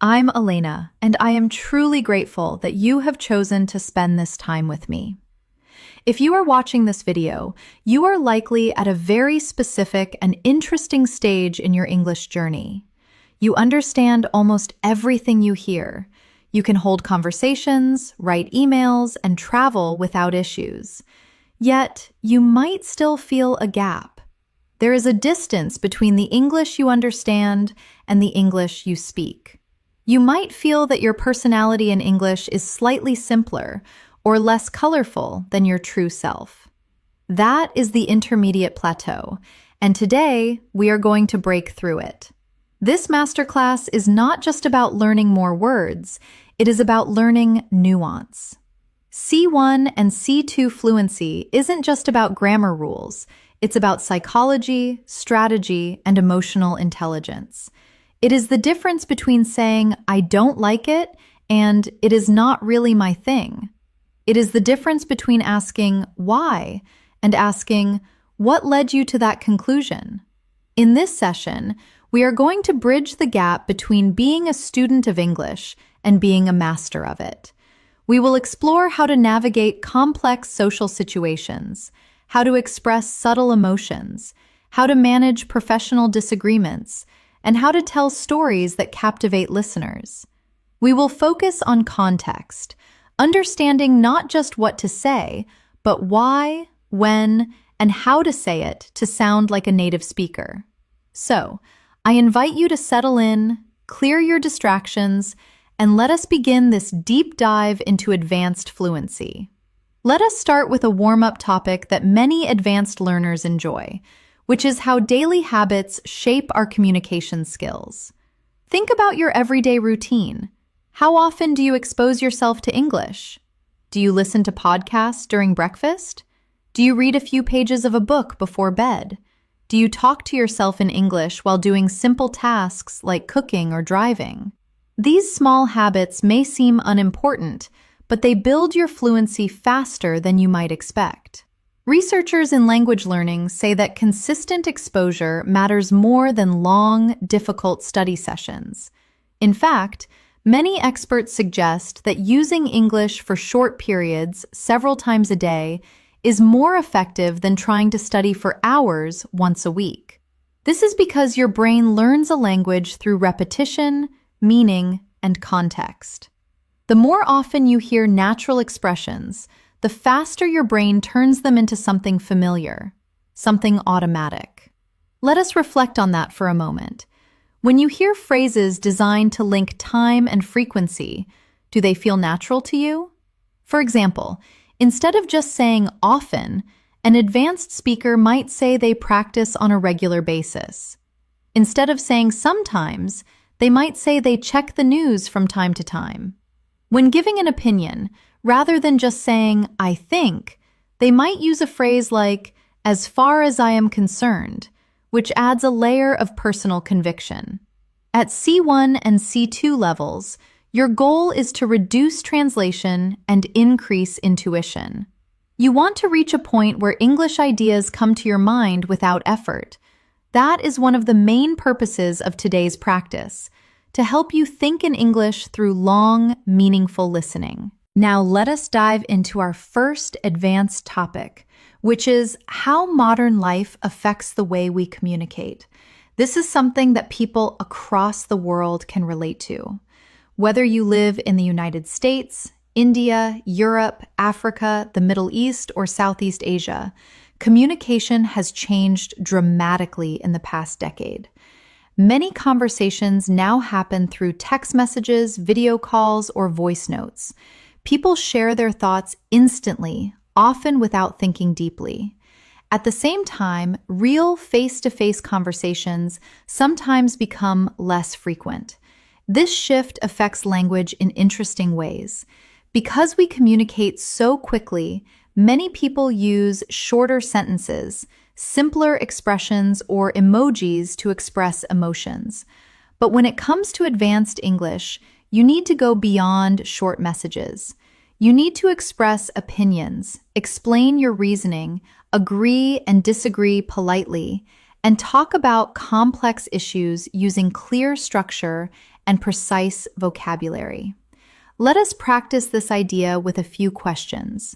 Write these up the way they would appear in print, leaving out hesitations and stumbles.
I'm Elena, and I am truly grateful that you have chosen to spend this time with me. If you are watching this video, you are likely at a very specific and interesting stage in your English journey. You understand almost everything you hear. You can hold conversations, write emails, and travel without issues. Yet, you might still feel a gap. There is a distance between the English you understand and the English you speak. You might feel that your personality in English is slightly simpler or less colorful than your true self. That is the intermediate plateau, and today we are going to break through it. This masterclass is not just about learning more words, it is about learning nuance. C1 and C2 fluency isn't just about grammar rules, it's about psychology, strategy, and emotional intelligence. It is the difference between saying, "I don't like it," and "it is not really my thing." It is the difference between asking, "Why?" and asking, "What led you to that conclusion?" In this session, we are going to bridge the gap between being a student of English and being a master of it. We will explore how to navigate complex social situations, how to express subtle emotions, how to manage professional disagreements, and how to tell stories that captivate listeners. We will focus on context, understanding not just what to say, but why, when, and how to say it to sound like a native speaker. So, I invite you to settle in, clear your distractions, and let us begin this deep dive into advanced fluency. Let us start with a warm-up topic that many advanced learners enjoy, which is how daily habits shape our communication skills. Think about your everyday routine. How often do you expose yourself to English? Do you listen to podcasts during breakfast? Do you read a few pages of a book before bed? Do you talk to yourself in English while doing simple tasks like cooking or driving? These small habits may seem unimportant, but they build your fluency faster than you might expect. Researchers in language learning say that consistent exposure matters more than long, difficult study sessions. In fact, many experts suggest that using English for short periods, several times a day, is more effective than trying to study for hours once a week. This is because your brain learns a language through repetition, meaning, and context. The more often you hear natural expressions, the faster your brain turns them into something familiar, something automatic. Let us reflect on that for a moment. When you hear phrases designed to link time and frequency, do they feel natural to you? For example, instead of just saying often, an advanced speaker might say they practice on a regular basis. Instead of saying sometimes, they might say they check the news from time to time. When giving an opinion, rather than just saying, "I think," they might use a phrase like, "as far as I am concerned," which adds a layer of personal conviction. At C1 and C2 levels, your goal is to reduce translation and increase intuition. You want to reach a point where English ideas come to your mind without effort. That is one of the main purposes of today's practice, to help you think in English through long, meaningful listening. Now let us dive into our first advanced topic, which is how modern life affects the way we communicate. This is something that people across the world can relate to. Whether you live in the United States, India, Europe, Africa, the Middle East, or Southeast Asia, communication has changed dramatically in the past decade. Many conversations now happen through text messages, video calls, or voice notes. People share their thoughts instantly, often without thinking deeply. At the same time, real face-to-face conversations sometimes become less frequent. This shift affects language in interesting ways. Because we communicate so quickly, many people use shorter sentences, simpler expressions, or emojis to express emotions. But when it comes to advanced English, you need to go beyond short messages. You need to express opinions, explain your reasoning, agree and disagree politely, and talk about complex issues using clear structure and precise vocabulary. Let us practice this idea with a few questions.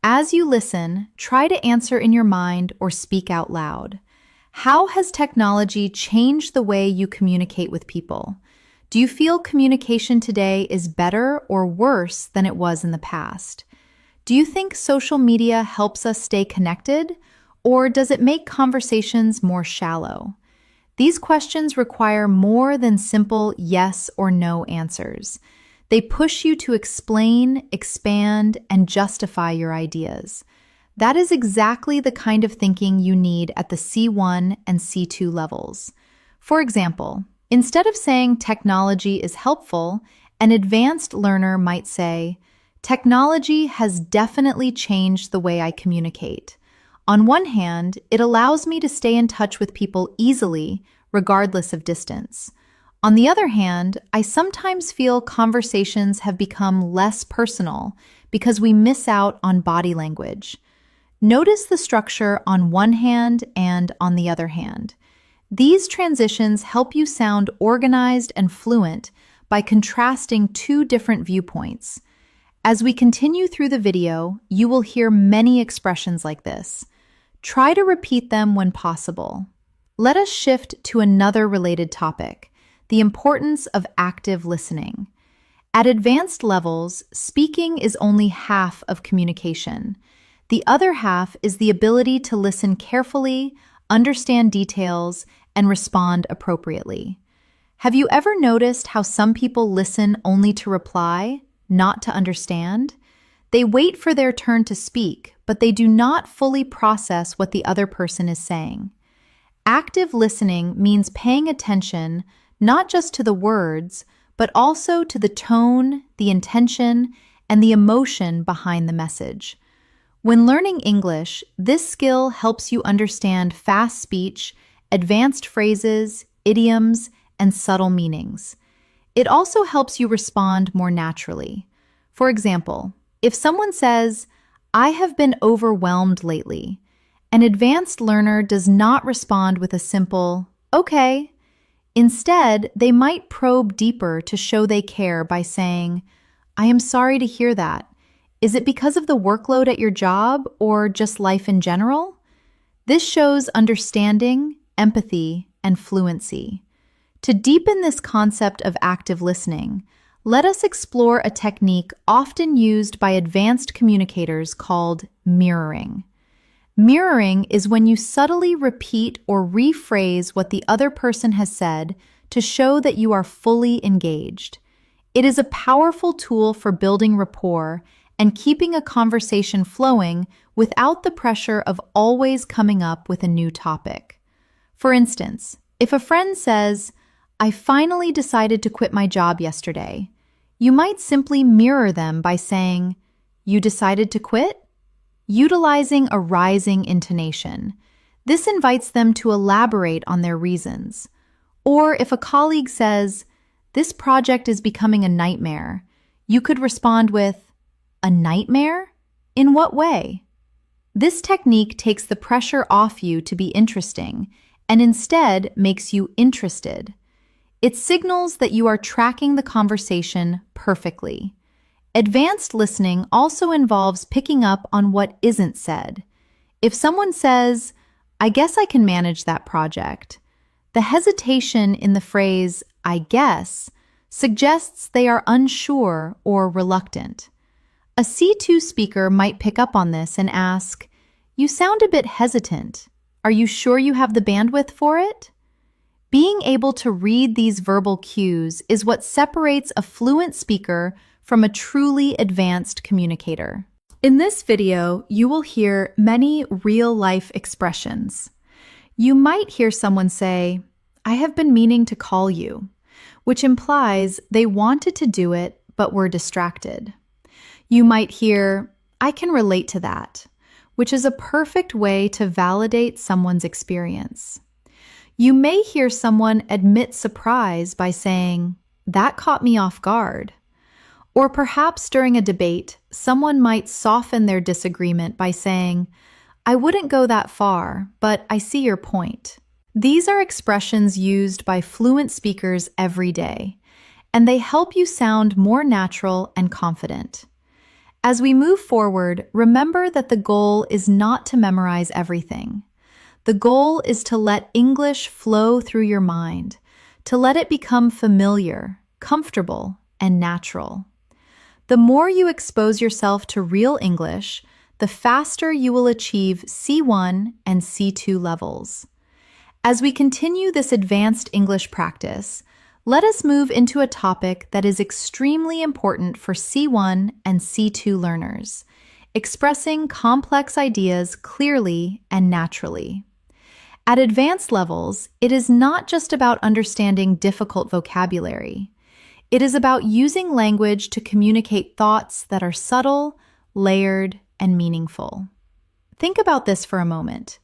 As you listen, try to answer in your mind or speak out loud. How has technology changed the way you communicate with people? Do you feel communication today is better or worse than it was in the past? Do you think social media helps us stay connected, or does it make conversations more shallow? These questions require more than simple yes or no answers. They push you to explain, expand, and justify your ideas. That is exactly the kind of thinking you need at the C1 and C2 levels. For example, instead of saying technology is helpful, an advanced learner might say, technology has definitely changed the way I communicate. On one hand, it allows me to stay in touch with people easily, regardless of distance. On the other hand, I sometimes feel conversations have become less personal because we miss out on body language. Notice the structure on one hand and on the other hand. These transitions help you sound organized and fluent by contrasting two different viewpoints. As we continue through the video, you will hear many expressions like this. Try to repeat them when possible. Let us shift to another related topic, the importance of active listening. At advanced levels, speaking is only half of communication. The other half is the ability to listen carefully, understand details, and respond appropriately. Have you ever noticed how some people listen only to reply, not to understand? They wait for their turn to speak, but they do not fully process what the other person is saying. Active listening means paying attention not just to the words, but also to the tone, the intention, and the emotion behind the message. When learning English, this skill helps you understand fast speech, advanced phrases, idioms, and subtle meanings. It also helps you respond more naturally. For example, if someone says, "I have been overwhelmed lately," an advanced learner does not respond with a simple, "Okay." Instead, they might probe deeper to show they care by saying, "I am sorry to hear that. Is it because of the workload at your job or just life in general?" This shows understanding, empathy, and fluency. To deepen this concept of active listening, let us explore a technique often used by advanced communicators called mirroring. Mirroring is when you subtly repeat or rephrase what the other person has said to show that you are fully engaged. It is a powerful tool for building rapport and keeping a conversation flowing without the pressure of always coming up with a new topic. For instance, if a friend says, "I finally decided to quit my job yesterday," you might simply mirror them by saying, "You decided to quit?" Utilizing a rising intonation. This invites them to elaborate on their reasons. Or if a colleague says, "This project is becoming a nightmare," you could respond with, "A nightmare? In what way?" This technique takes the pressure off you to be interesting and instead makes you interested. It signals that you are tracking the conversation perfectly. Advanced listening also involves picking up on what isn't said. If someone says, "I guess I can manage that project," the hesitation in the phrase, "I guess," suggests they are unsure or reluctant. A C2 speaker might pick up on this and ask, "You sound a bit hesitant. Are you sure you have the bandwidth for it?" Being able to read these verbal cues is what separates a fluent speaker from a truly advanced communicator. In this video, you will hear many real-life expressions. You might hear someone say, "I have been meaning to call you," which implies they wanted to do it but were distracted. You might hear, "I can relate to that," which is a perfect way to validate someone's experience. You may hear someone admit surprise by saying, "That caught me off guard." Or perhaps during a debate, someone might soften their disagreement by saying, "I wouldn't go that far, but I see your point." These are expressions used by fluent speakers every day, and they help you sound more natural and confident. As we move forward, remember that the goal is not to memorize everything. The goal is to let English flow through your mind, to let it become familiar, comfortable, and natural. The more you expose yourself to real English, the faster you will achieve C1 and C2 levels. As we continue this advanced English practice, let us move into a topic that is extremely important for C1 and C2 learners: expressing complex ideas clearly and naturally. At advanced levels, it is not just about understanding difficult vocabulary. It is about using language to communicate thoughts that are subtle, layered, and meaningful. Think about this for a moment.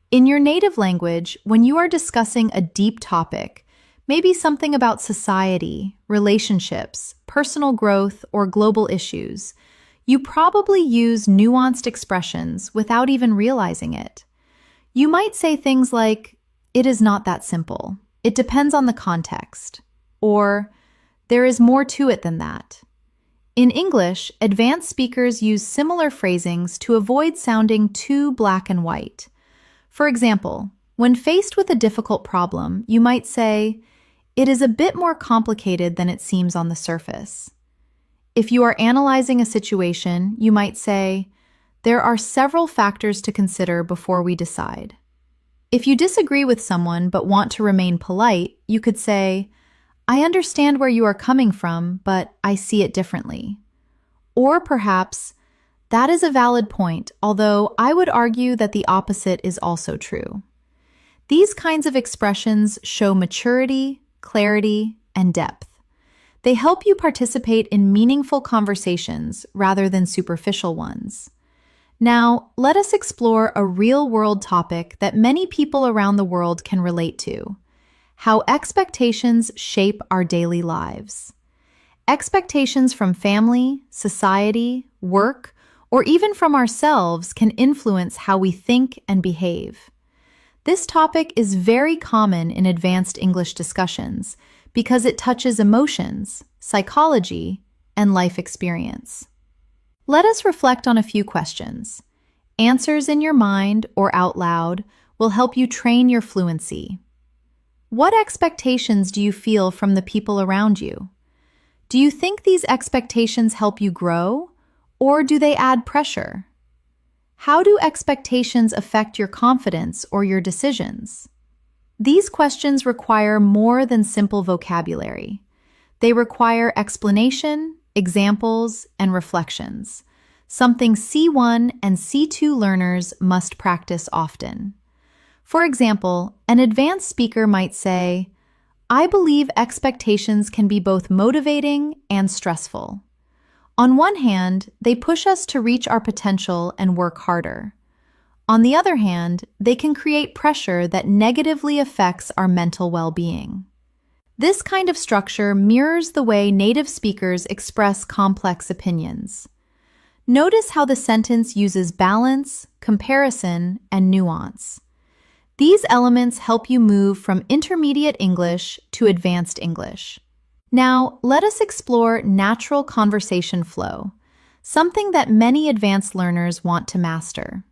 In your native language, when you are discussing a deep topic, maybe something about society, relationships, personal growth, or global issues, you probably use nuanced expressions without even realizing it. You might say things like, "It is not that simple. It depends on the context," or "There is more to it than that." In English, advanced speakers use similar phrasings to avoid sounding too black and white. For example, when faced with a difficult problem, you might say, "It is a bit more complicated than it seems on the surface." If you are analyzing a situation, you might say, "There are several factors to consider before we decide." If you disagree with someone but want to remain polite, you could say, "I understand where you are coming from, but I see it differently." Or perhaps, "That is a valid point, although I would argue that the opposite is also true." These kinds of expressions show maturity, clarity, and depth. They help you participate in meaningful conversations rather than superficial ones. Now, let us explore a real-world topic that many people around the world can relate to: how expectations shape our daily lives. Expectations from family, society, work, or even from ourselves can influence how we think and behave. This topic is very common in advanced English discussions because it touches emotions, psychology, and life experience. Let us reflect on a few questions. Answers in your mind or out loud will help you train your fluency. What expectations do you feel from the people around you? Do you think these expectations help you grow, or do they add pressure? How do expectations affect your confidence or your decisions? These questions require more than simple vocabulary. They require explanation, examples, and reflections, something C1 and C2 learners must practice often. For example, an advanced speaker might say, "I believe expectations can be both motivating and stressful." On one hand, they push us to reach our potential and work harder. On the other hand, they can create pressure that negatively affects our mental well-being. This kind of structure mirrors the way native speakers express complex opinions. Notice how the sentence uses balance, comparison, and nuance. These elements help you move from intermediate English to advanced English. Now, let us explore natural conversation flow, something that many advanced learners want to master.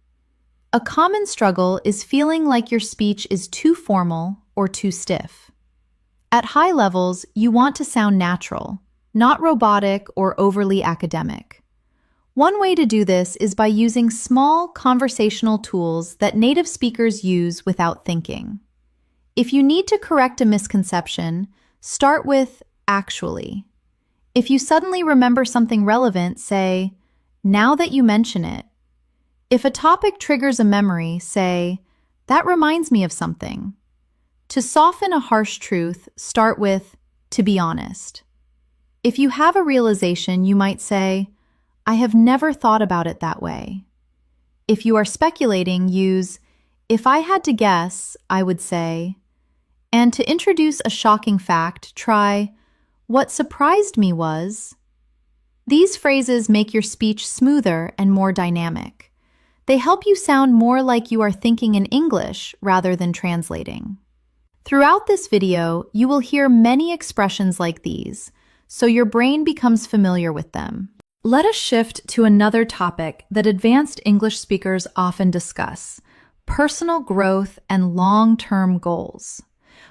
A common struggle is feeling like your speech is too formal or too stiff. At high levels, you want to sound natural, not robotic or overly academic. One way to do this is by using small conversational tools that native speakers use without thinking. If you need to correct a misconception, start with "actually." If you suddenly remember something relevant, say, "Now that you mention it." If a topic triggers a memory, say, "That reminds me of something." To soften a harsh truth, start with "to be honest." If you have a realization, you might say, "I have never thought about it that way." If you are speculating, use "if I had to guess, I would say." And to introduce a shocking fact, try "what surprised me was." These phrases make your speech smoother and more dynamic. They help you sound more like you are thinking in English rather than translating. Throughout this video, you will hear many expressions like these, so your brain becomes familiar with them. Let us shift to another topic that advanced English speakers often discuss: personal growth and long-term goals.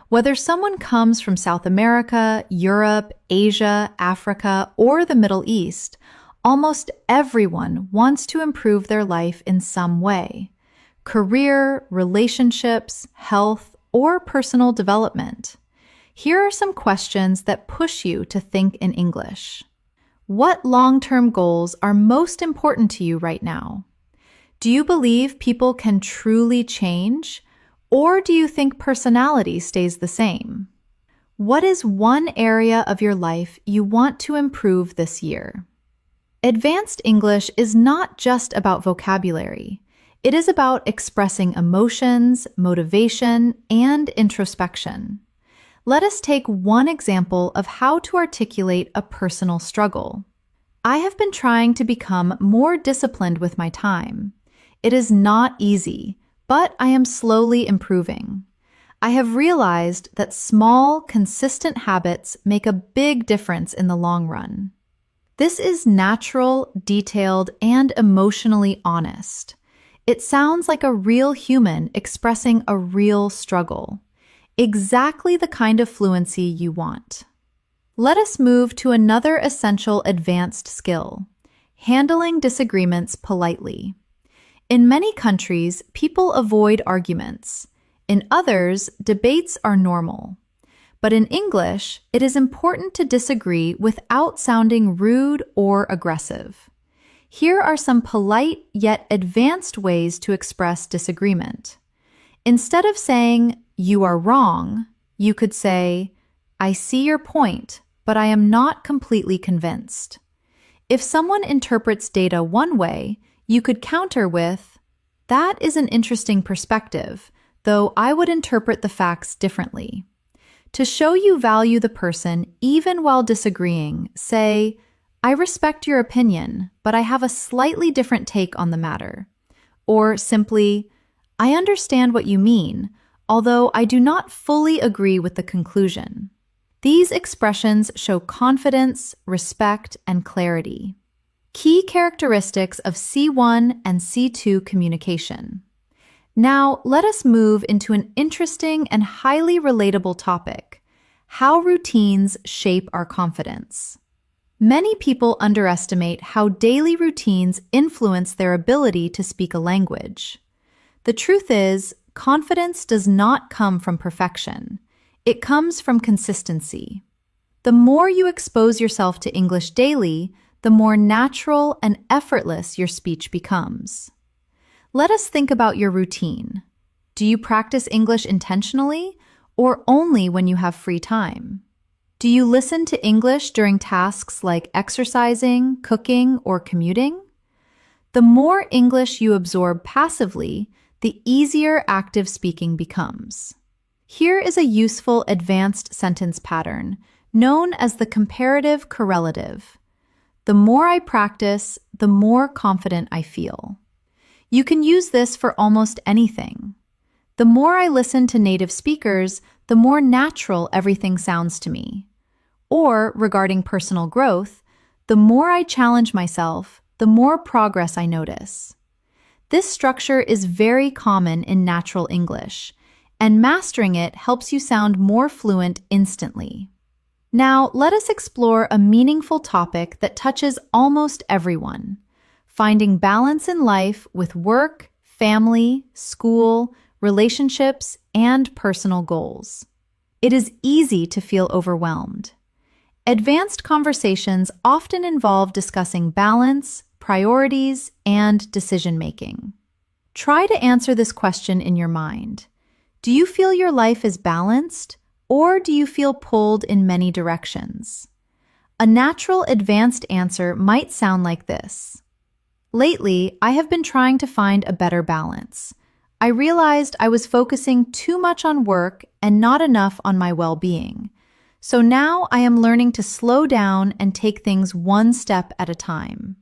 Whether someone comes from South America, Europe, Asia, Africa, or the Middle East, almost everyone wants to improve their life in some way: career, relationships, health, or personal development. Here are some questions that push you to think in English. What long-term goals are most important to you right now? Do you believe people can truly change, or do you think personality stays the same? What is one area of your life you want to improve this year? Advanced English is not just about vocabulary. It is about expressing emotions, motivation, and introspection. Let us take one example of how to articulate a personal struggle. I have been trying to become more disciplined with my time. It is not easy, but I am slowly improving. I have realized that small, consistent habits make a big difference in the long run. This is natural, detailed, and emotionally honest. It sounds like a real human expressing a real struggle. Exactly the kind of fluency you want. Let us move to another essential advanced skill: handling disagreements politely. In many countries, people avoid arguments. In others, debates are normal. But in English, it is important to disagree without sounding rude or aggressive. Here are some polite yet advanced ways to express disagreement. Instead of saying, "You are wrong," you could say, "I see your point, but I am not completely convinced." If someone interprets data one way, you could counter with, "That is an interesting perspective, though I would interpret the facts differently." To show you value the person even while disagreeing, say, "I respect your opinion, but I have a slightly different take on the matter." Or simply, "I understand what you mean, although I do not fully agree with the conclusion." These expressions show confidence, respect, and clarity. Key characteristics of C1 and C2 communication. Now, let us move into an interesting and highly relatable topic: how routines shape our confidence. Many people underestimate how daily routines influence their ability to speak a language. The truth is, confidence does not come from perfection. It comes from consistency. The more you expose yourself to English daily, the more natural and effortless your speech becomes. Let us think about your routine. Do you practice English intentionally, or only when you have free time? Do you listen to English during tasks like exercising, cooking, or commuting? The more English you absorb passively, the easier active speaking becomes. Here is a useful advanced sentence pattern known as the comparative correlative. The more I practice, the more confident I feel. You can use this for almost anything. The more I listen to native speakers, the more natural everything sounds to me. Or, regarding personal growth, the more I challenge myself, the more progress I notice. This structure is very common in natural English, and mastering it helps you sound more fluent instantly. Now, let us explore a meaningful topic that touches almost everyone: finding balance in life with work, family, school, relationships, and personal goals. It is easy to feel overwhelmed. Advanced conversations often involve discussing balance, priorities, and decision-making. Try to answer this question in your mind. Do you feel your life is balanced, or do you feel pulled in many directions? A natural advanced answer might sound like this: lately, I have been trying to find a better balance. I realized I was focusing too much on work and not enough on my well-being. So now I am learning to slow down and take things one step at a time.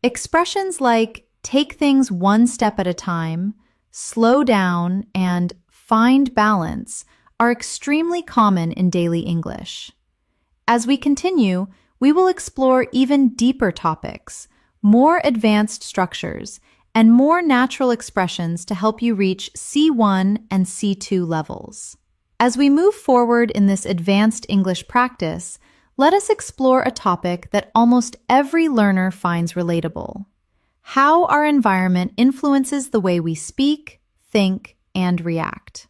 Expressions like take things one step at a time, slow down, and find balance are extremely common in daily English. As we continue, we will explore even deeper topics, more advanced structures, and more natural expressions to help you reach C1 and C2 levels. As we move forward in this advanced English practice, let us explore a topic that almost every learner finds relatable: how our environment influences the way we speak, think, and react.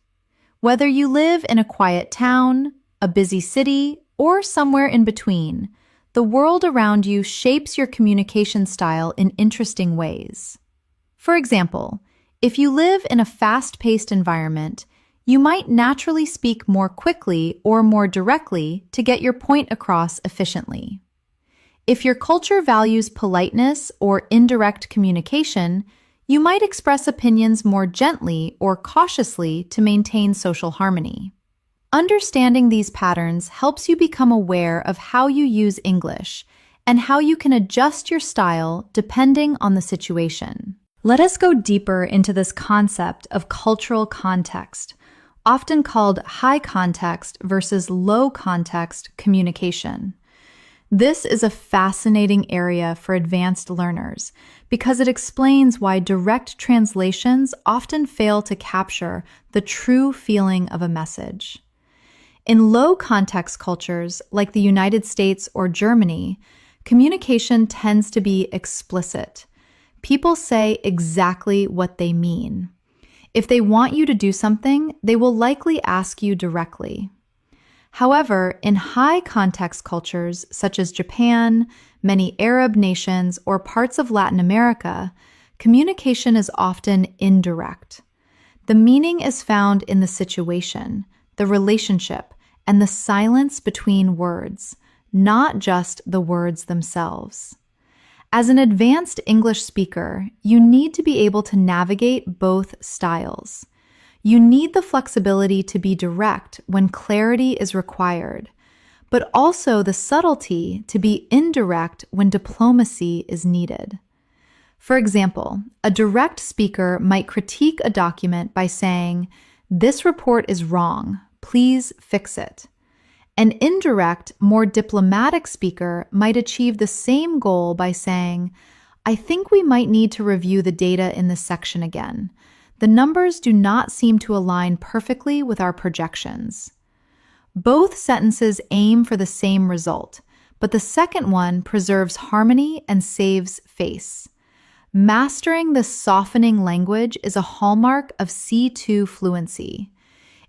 Whether you live in a quiet town, a busy city, or somewhere in between, the world around you shapes your communication style in interesting ways. For example, if you live in a fast-paced environment, you might naturally speak more quickly or more directly to get your point across efficiently. If your culture values politeness or indirect communication, you might express opinions more gently or cautiously to maintain social harmony. Understanding these patterns helps you become aware of how you use English and how you can adjust your style depending on the situation. Let us go deeper into this concept of cultural context, often called high context versus low context communication. This is a fascinating area for advanced learners because it explains why direct translations often fail to capture the true feeling of a message. In low-context cultures, like the United States or Germany, communication tends to be explicit. People say exactly what they mean. If they want you to do something, they will likely ask you directly. However, in high-context cultures, such as Japan, many Arab nations, or parts of Latin America, communication is often indirect. The meaning is found in the situation, the relationship, and the silence between words, not just the words themselves. As an advanced English speaker, you need to be able to navigate both styles. You need the flexibility to be direct when clarity is required, but also the subtlety to be indirect when diplomacy is needed. For example, a direct speaker might critique a document by saying, "This report is wrong. Please fix it." An indirect, more diplomatic speaker might achieve the same goal by saying, "I think we might need to review the data in this section again. The numbers do not seem to align perfectly with our projections." Both sentences aim for the same result, but the second one preserves harmony and saves face. Mastering this softening language is a hallmark of C2 fluency.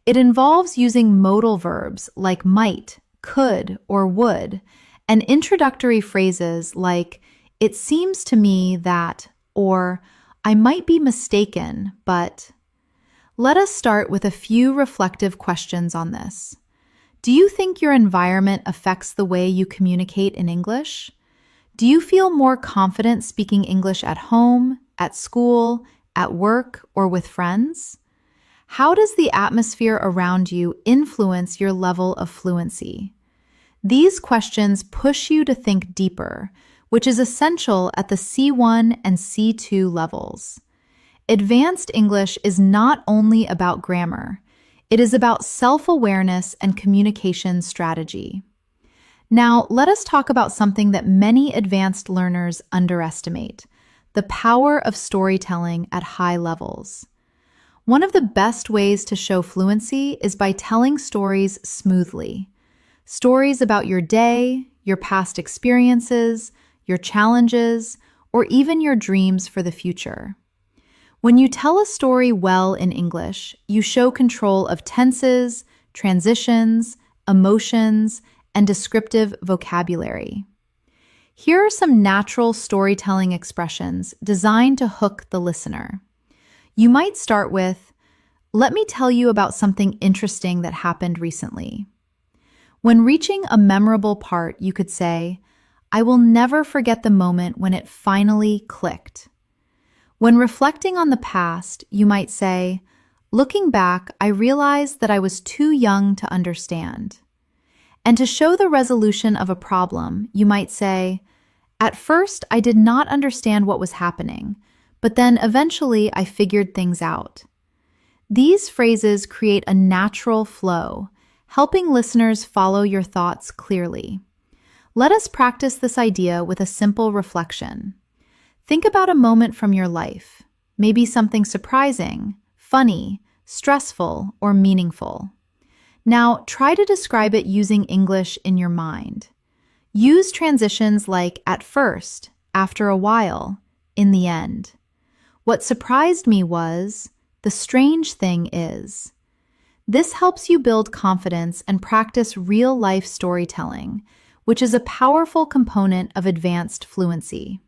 It involves using modal verbs like might, could, or would, and introductory phrases like, "It seems to me that," or "I might be mistaken, but." Let us start with a few reflective questions on this. Do you think your environment affects the way you communicate in English? Do you feel more confident speaking English at home, at school, at work, or with friends? How does the atmosphere around you influence your level of fluency? These questions push you to think deeper, which is essential at the C1 and C2 levels. Advanced English is not only about grammar, it is about self-awareness and communication strategy. Now, let us talk about something that many advanced learners underestimate: the power of storytelling at high levels. One of the best ways to show fluency is by telling stories smoothly. Stories about your day, your past experiences, your challenges, or even your dreams for the future. When you tell a story well in English, you show control of tenses, transitions, emotions, and descriptive vocabulary. Here are some natural storytelling expressions designed to hook the listener. You might start with, "Let me tell you about something interesting that happened recently." When reaching a memorable part, you could say, "I will never forget the moment when it finally clicked." When reflecting on the past, you might say, "Looking back, I realized that I was too young to understand." And to show the resolution of a problem, you might say, "At first, I did not understand what was happening, but then eventually I figured things out." These phrases create a natural flow, helping listeners follow your thoughts clearly. Let us practice this idea with a simple reflection. Think about a moment from your life, maybe something surprising, funny, stressful, or meaningful. Now, try to describe it using English in your mind. Use transitions like at first, after a while, in the end. What surprised me was, the strange thing is. This helps you build confidence and practice real-life storytelling, which is a powerful component of advanced fluency.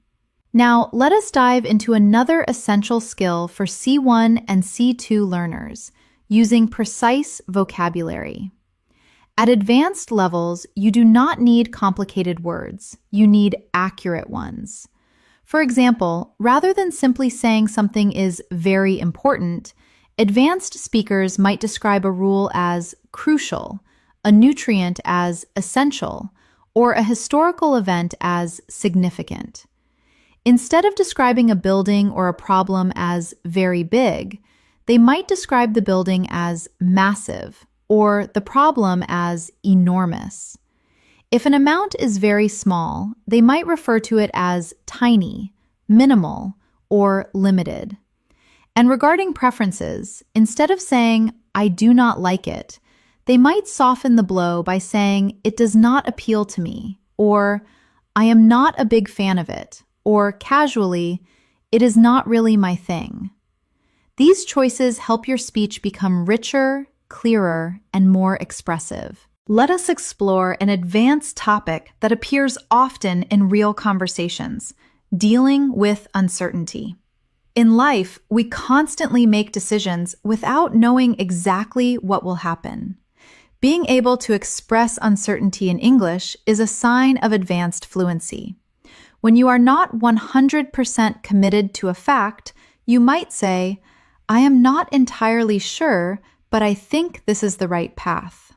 Now, let us dive into another essential skill for C1 and C2 learners, using precise vocabulary. At advanced levels, you do not need complicated words. You need accurate ones. For example, rather than simply saying something is very important, advanced speakers might describe a rule as crucial, a nutrient as essential, or a historical event as significant. Instead of describing a building or a problem as very big, they might describe the building as massive or the problem as enormous. If an amount is very small, they might refer to it as tiny, minimal, or limited. And regarding preferences, instead of saying, "I do not like it," they might soften the blow by saying, "It does not appeal to me," or "I am not a big fan of it," or casually, "It is not really my thing." These choices help your speech become richer, clearer, and more expressive. Let us explore an advanced topic that appears often in real conversations: dealing with uncertainty. In life, we constantly make decisions without knowing exactly what will happen. Being able to express uncertainty in English is a sign of advanced fluency. When you are not 100% committed to a fact, you might say, "I am not entirely sure, but I think this is the right path."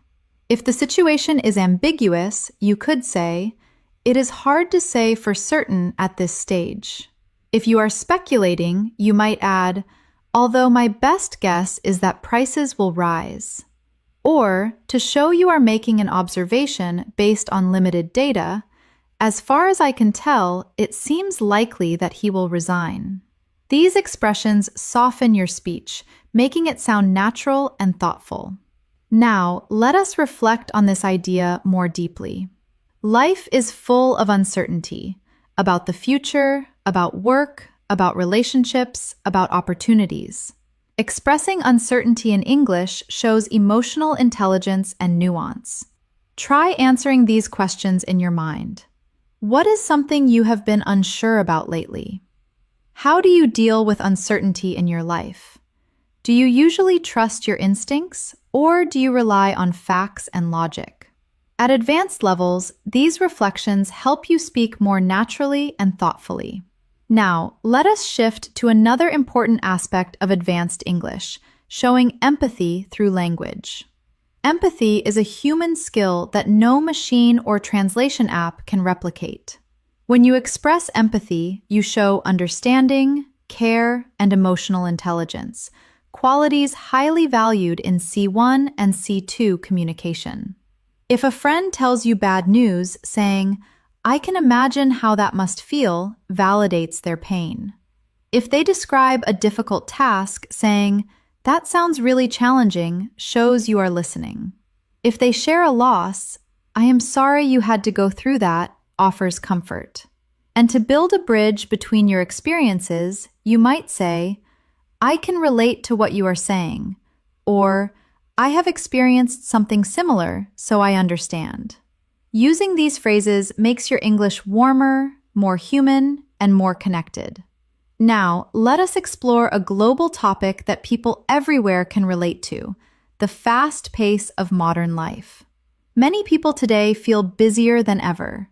If the situation is ambiguous, you could say, "It is hard to say for certain at this stage." If you are speculating, you might add, "Although my best guess is that prices will rise." Or, to show you are making an observation based on limited data, "As far as I can tell, it seems likely that he will resign." These expressions soften your speech, making it sound natural and thoughtful. Now, let us reflect on this idea more deeply. Life is full of uncertainty about the future, about work, about relationships, about opportunities. Expressing uncertainty in English shows emotional intelligence and nuance. Try answering these questions in your mind. What is something you have been unsure about lately? How do you deal with uncertainty in your life? Do you usually trust your instincts, or do you rely on facts and logic? At advanced levels, these reflections help you speak more naturally and thoughtfully. Now, let us shift to another important aspect of advanced English, showing empathy through language. Empathy is a human skill that no machine or translation app can replicate. When you express empathy, you show understanding, care, and emotional intelligence, qualities highly valued in C1 and C2 communication. If a friend tells you bad news, saying, "I can imagine how that must feel," validates their pain. If they describe a difficult task, saying, "That sounds really challenging," shows you are listening. If they share a loss, "I am sorry you had to go through that," offers comfort. And to build a bridge between your experiences, you might say, "I can relate to what you are saying," or "I have experienced something similar, so I understand." Using these phrases makes your English warmer, more human, and more connected. Now, let us explore a global topic that people everywhere can relate to: the fast pace of modern life. Many people today feel busier than ever.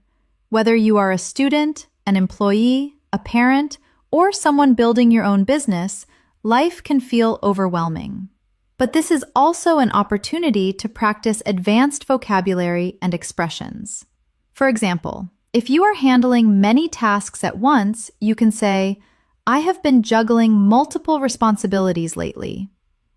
Whether you are a student, an employee, a parent, or someone building your own business, life can feel overwhelming. But this is also an opportunity to practice advanced vocabulary and expressions. For example, if you are handling many tasks at once, you can say, "I have been juggling multiple responsibilities lately."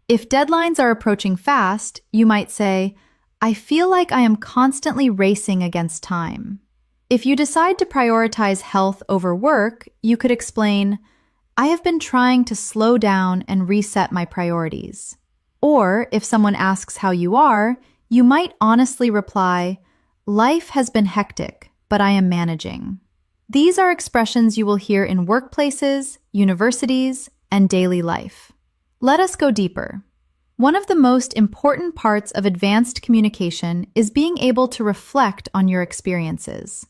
If deadlines are approaching fast, you might say, I feel like I am constantly racing against time. If you decide to prioritize health over work, you could explain, I have been trying to slow down and reset my priorities. Or if someone asks how you are, you might honestly reply, life has been hectic, but I am managing. These are expressions you will hear in workplaces, universities, and daily life. Let us go deeper. One of the most important parts of advanced communication is being able to reflect on your experiences.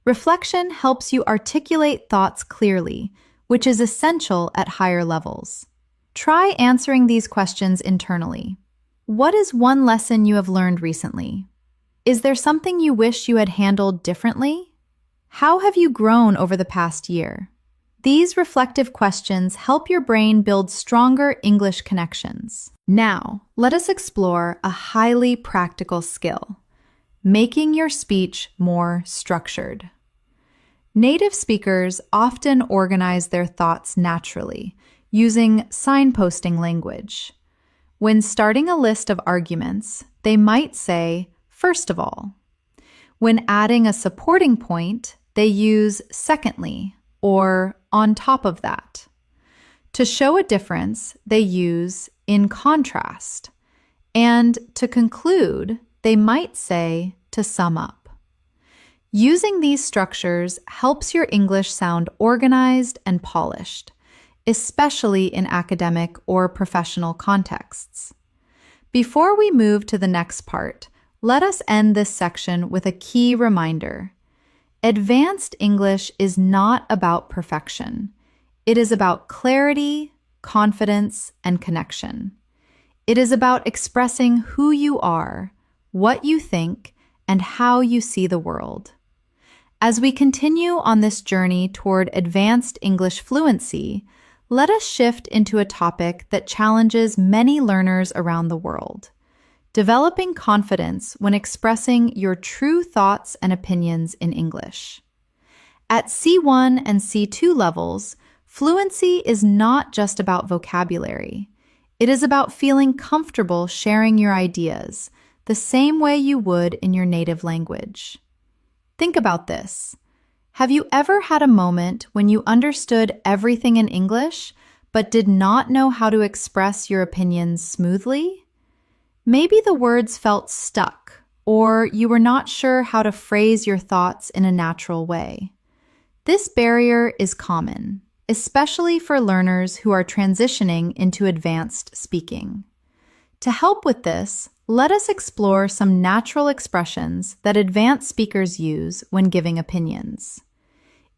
Reflection helps you articulate thoughts clearly, which is essential at higher levels. Try answering these questions internally. What is one lesson you have learned recently? Is there something you wish you had handled differently? How have you grown over the past year? These reflective questions help your brain build stronger English connections. Now, let us explore a highly practical skill, making your speech more structured. Native speakers often organize their thoughts naturally, using signposting language. When starting a list of arguments, they might say, first of all. When adding a supporting point, they use secondly or on top of that. To show a difference, they use in contrast. And to conclude, they might say to sum up. Using these structures helps your English sound organized and polished, especially in academic or professional contexts. Before we move to the next part, let us end this section with a key reminder. Advanced English is not about perfection. It is about clarity, confidence, and connection. It is about expressing who you are, what you think, and how you see the world. As we continue on this journey toward advanced English fluency, let us shift into a topic that challenges many learners around the world: developing confidence when expressing your true thoughts and opinions in English. At C1 and C2 levels, fluency is not just about vocabulary. It is about feeling comfortable sharing your ideas, the same way you would in your native language. Think about this. Have you ever had a moment when you understood everything in English, but did not know how to express your opinions smoothly? Maybe the words felt stuck, or you were not sure how to phrase your thoughts in a natural way. This barrier is common, especially for learners who are transitioning into advanced speaking. To help with this, let us explore some natural expressions that advanced speakers use when giving opinions.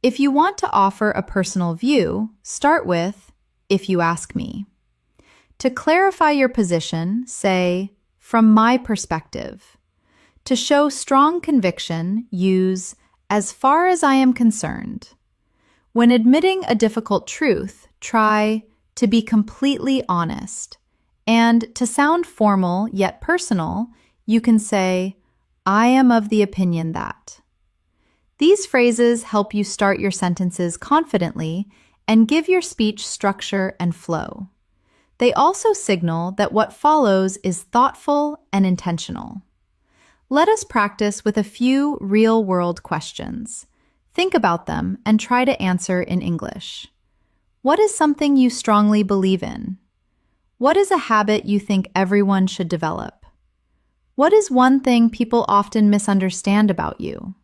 If you want to offer a personal view, start with, if you ask me. To clarify your position, say, from my perspective. To show strong conviction, use, as far as I am concerned. When admitting a difficult truth, try to be completely honest. And to sound formal yet personal, you can say, I am of the opinion that. These phrases help you start your sentences confidently and give your speech structure and flow. They also signal that what follows is thoughtful and intentional. Let us practice with a few real-world questions. Think about them and try to answer in English. What is something you strongly believe in? What is a habit you think everyone should develop? What is one thing people often misunderstand about you?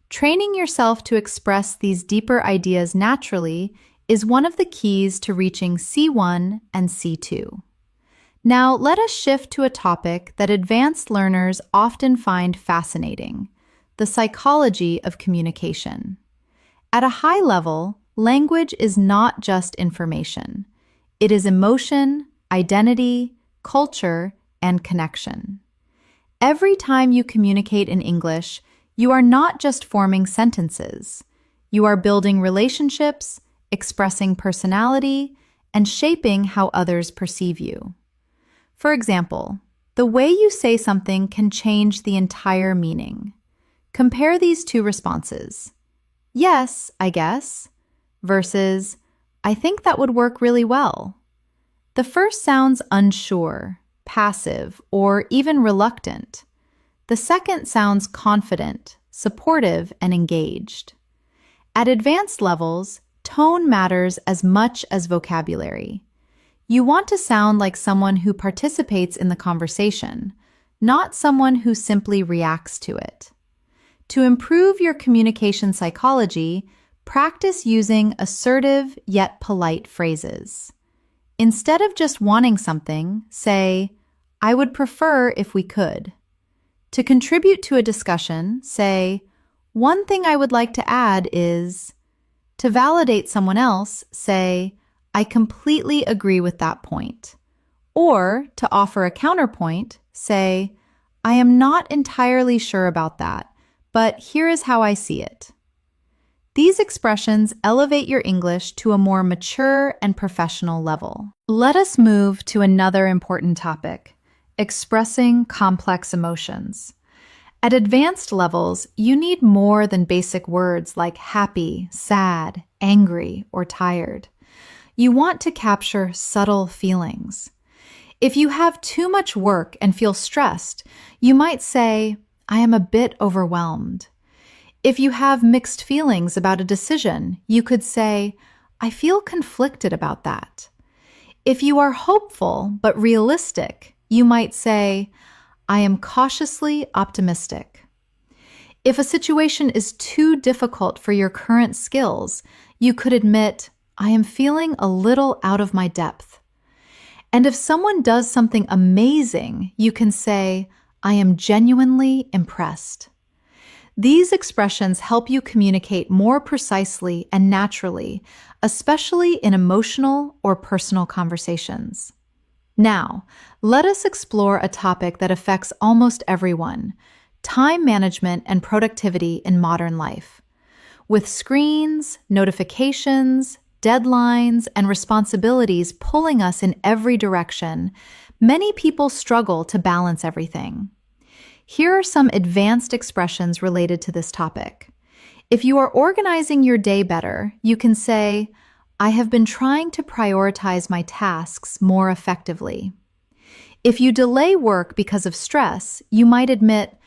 Training yourself to express these deeper ideas naturally is one of the keys to reaching C1 and C2. Now, let us shift to a topic that advanced learners often find fascinating: the psychology of communication. At a high level, language is not just information. It is emotion, identity, culture, and connection. Every time you communicate in English, you are not just forming sentences. You are building relationships, expressing personality, and shaping how others perceive you. For example, the way you say something can change the entire meaning. Compare these two responses. Yes, I guess, versus I think that would work really well. The first sounds unsure, passive, or even reluctant. The second sounds confident, supportive, and engaged. At advanced levels, tone matters as much as vocabulary. You want to sound like someone who participates in the conversation, not someone who simply reacts to it. To improve your communication psychology, practice using assertive yet polite phrases. Instead of just wanting something, say, "I would prefer if we could." To contribute to a discussion, say, "One thing I would like to add is." To validate someone else, say, "I completely agree with that point." Or, to offer a counterpoint, say, "I am not entirely sure about that, but here is how I see it." These expressions elevate your English to a more mature and professional level. Let us move to another important topic: expressing complex emotions. At advanced levels, you need more than basic words like happy, sad, angry, or tired. You want to capture subtle feelings. If you have too much work and feel stressed, you might say, "I am a bit overwhelmed." If you have mixed feelings about a decision, you could say, "I feel conflicted about that." If you are hopeful but realistic, you might say, "I am cautiously optimistic." If a situation is too difficult for your current skills, you could admit, "I am feeling a little out of my depth." And if someone does something amazing, you can say, "I am genuinely impressed." These expressions help you communicate more precisely and naturally, especially in emotional or personal conversations. Now, let us explore a topic that affects almost everyone: time management and productivity in modern life. With screens, notifications, deadlines, and responsibilities pulling us in every direction, many people struggle to balance everything. Here are some advanced expressions related to this topic. If you are organizing your day better, you can say, "I have been trying to prioritize my tasks more effectively." If you delay work because of stress, you might admit,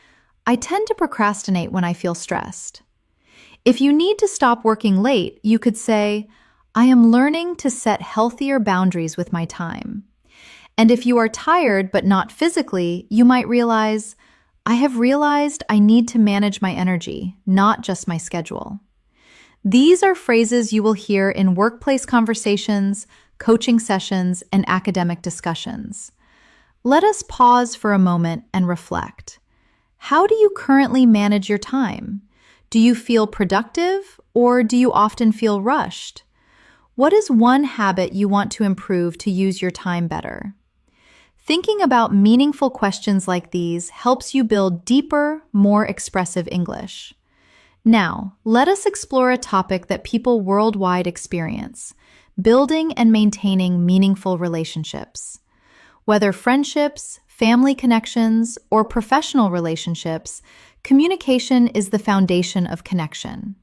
"I tend to procrastinate when I feel stressed." If you need to stop working late, you could say, "I am learning to set healthier boundaries with my time." And if you are tired but not physically, you might realize, "I have realized I need to manage my energy, not just my schedule." These are phrases you will hear in workplace conversations, coaching sessions, and academic discussions. Let us pause for a moment and reflect. How do you currently manage your time? Do you feel productive, or do you often feel rushed? What is one habit you want to improve to use your time better? Thinking about meaningful questions like these helps you build deeper, more expressive English. Now, let us explore a topic that people worldwide experience: building and maintaining meaningful relationships. Whether friendships, family connections, or professional relationships, communication is the foundation of connection.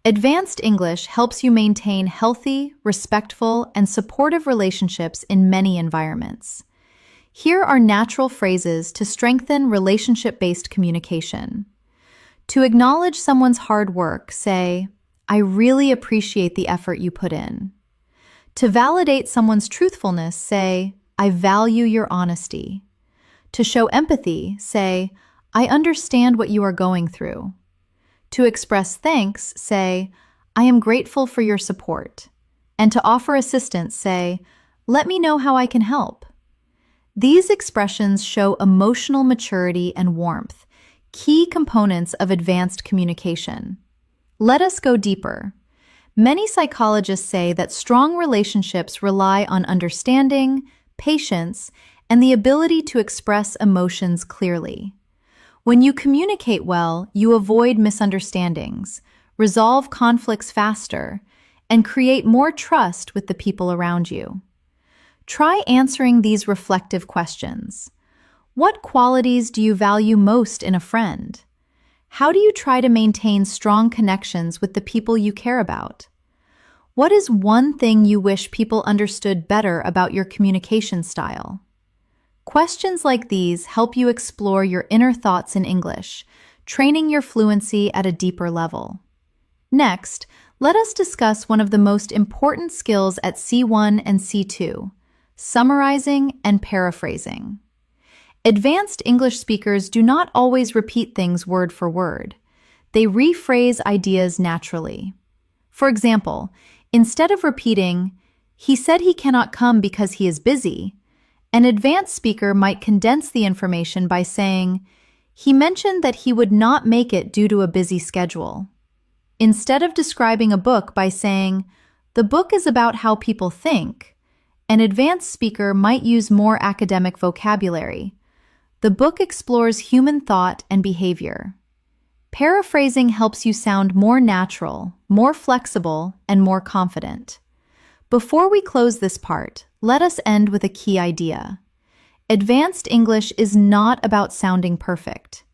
Advanced English helps you maintain healthy, respectful, and supportive relationships in many environments. Here are natural phrases to strengthen relationship-based communication. To acknowledge someone's hard work, say, "I really appreciate the effort you put in." To validate someone's truthfulness, say, "I value your honesty." To show empathy, say, "I understand what you are going through." To express thanks, say, "I am grateful for your support." And to offer assistance, say, "Let me know how I can help." These expressions show emotional maturity and warmth, key components of advanced communication. Let us go deeper. Many psychologists say that strong relationships rely on understanding, patience, and the ability to express emotions clearly. When you communicate well, you avoid misunderstandings, resolve conflicts faster, and create more trust with the people around you. Try answering these reflective questions. What qualities do you value most in a friend? How do you try to maintain strong connections with the people you care about? What is one thing you wish people understood better about your communication style? Questions like these help you explore your inner thoughts in English, training your fluency at a deeper level. Next, let us discuss one of the most important skills at C1 and C2, summarizing and paraphrasing. Advanced English speakers do not always repeat things word for word. They rephrase ideas naturally. For example, instead of repeating, "He said he cannot come because he is busy," an advanced speaker might condense the information by saying, "He mentioned that he would not make it due to a busy schedule." Instead of describing a book by saying, "The book is about how people think," an advanced speaker might use more academic vocabulary. "The book explores human thought and behavior." Paraphrasing helps you sound more natural, more flexible, and more confident. Before we close this part, let us end with a key idea. Advanced English is not about sounding perfect.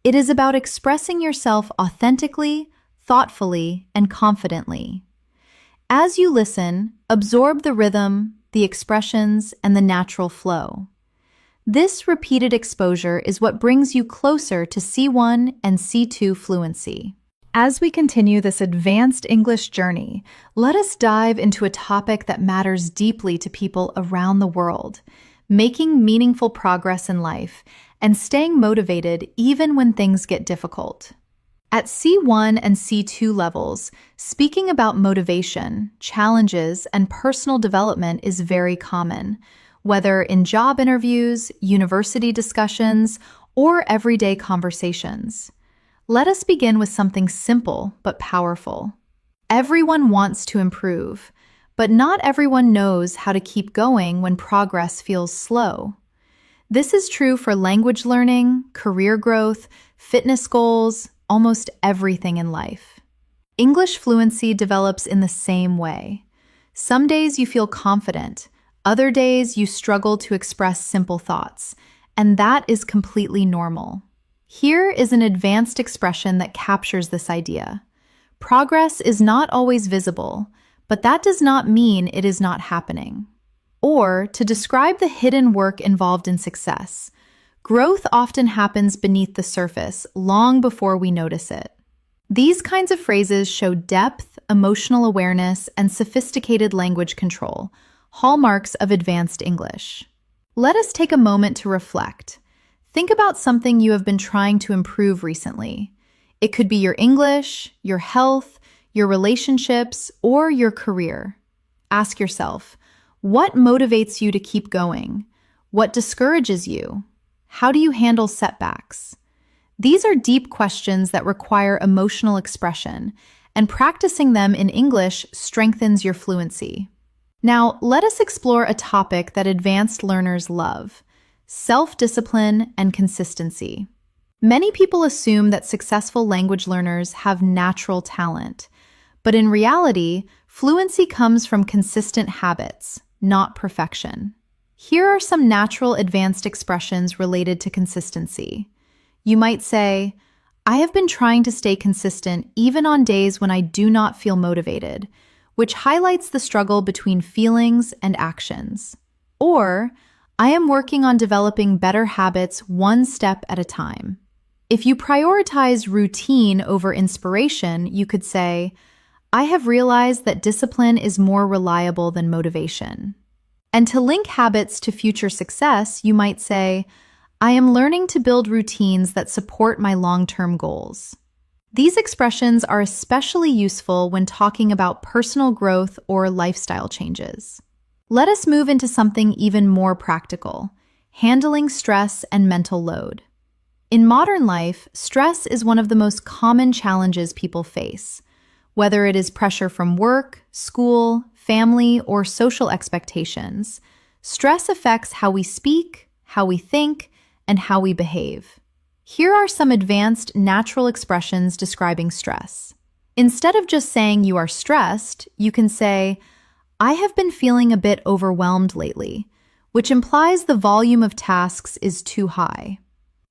It is about expressing yourself authentically, thoughtfully, and confidently. As you listen, absorb the rhythm, the expressions, and the natural flow. This repeated exposure is what brings you closer to C1 and C2 fluency. As we continue this advanced English journey, let us dive into a topic that matters deeply to people around the world, making meaningful progress in life and staying motivated even when things get difficult. At C1 and C2 levels, speaking about motivation, challenges, and personal development is very common, whether in job interviews, university discussions, or everyday conversations. Let us begin with something simple but powerful. Everyone wants to improve, but not everyone knows how to keep going when progress feels slow. This is true for language learning, career growth, fitness goals, almost everything in life. English fluency develops in the same way. Some days you feel confident, other days you struggle to express simple thoughts, and that is completely normal. Here is an advanced expression that captures this idea. Progress is not always visible, but that does not mean it is not happening. Or, to describe the hidden work involved in success, growth often happens beneath the surface long before we notice it. These kinds of phrases show depth, emotional awareness, and sophisticated language control, hallmarks of advanced English. Let us take a moment to reflect. Think about something you have been trying to improve recently. It could be your English, your health, your relationships, or your career. Ask yourself, what motivates you to keep going? What discourages you? How do you handle setbacks? These are deep questions that require emotional expression, and practicing them in English strengthens your fluency. Now, let us explore a topic that advanced learners love: self-discipline and consistency. Many people assume that successful language learners have natural talent, but in reality, fluency comes from consistent habits, not perfection. Here are some natural advanced expressions related to consistency. You might say, "I have been trying to stay consistent even on days when I do not feel motivated," which highlights the struggle between feelings and actions. Or, "I am working on developing better habits one step at a time." If you prioritize routine over inspiration, you could say, "I have realized that discipline is more reliable than motivation." And to link habits to future success, you might say, "I am learning to build routines that support my long-term goals." These expressions are especially useful when talking about personal growth or lifestyle changes. Let us move into something even more practical: handling stress and mental load. In modern life, stress is one of the most common challenges people face. Whether it is pressure from work, school, family, or social expectations, stress affects how we speak, how we think, and how we behave. Here are some advanced natural expressions describing stress. Instead of just saying you are stressed, you can say, "I have been feeling a bit overwhelmed lately," which implies the volume of tasks is too high.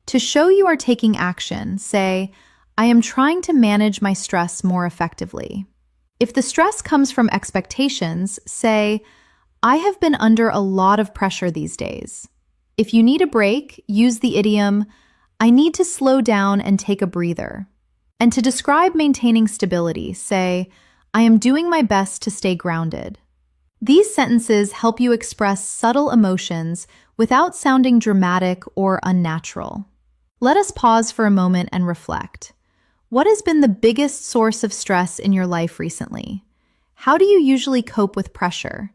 To show you are taking action, say, "I am trying to manage my stress more effectively." If the stress comes from expectations, say, "I have been under a lot of pressure these days." If you need a break, use the idiom, I need to slow down and take a breather. And to describe maintaining stability, say, I am doing my best to stay grounded. These sentences help you express subtle emotions without sounding dramatic or unnatural. Let us pause for a moment and reflect. What has been the biggest source of stress in your life recently? How do you usually cope with pressure?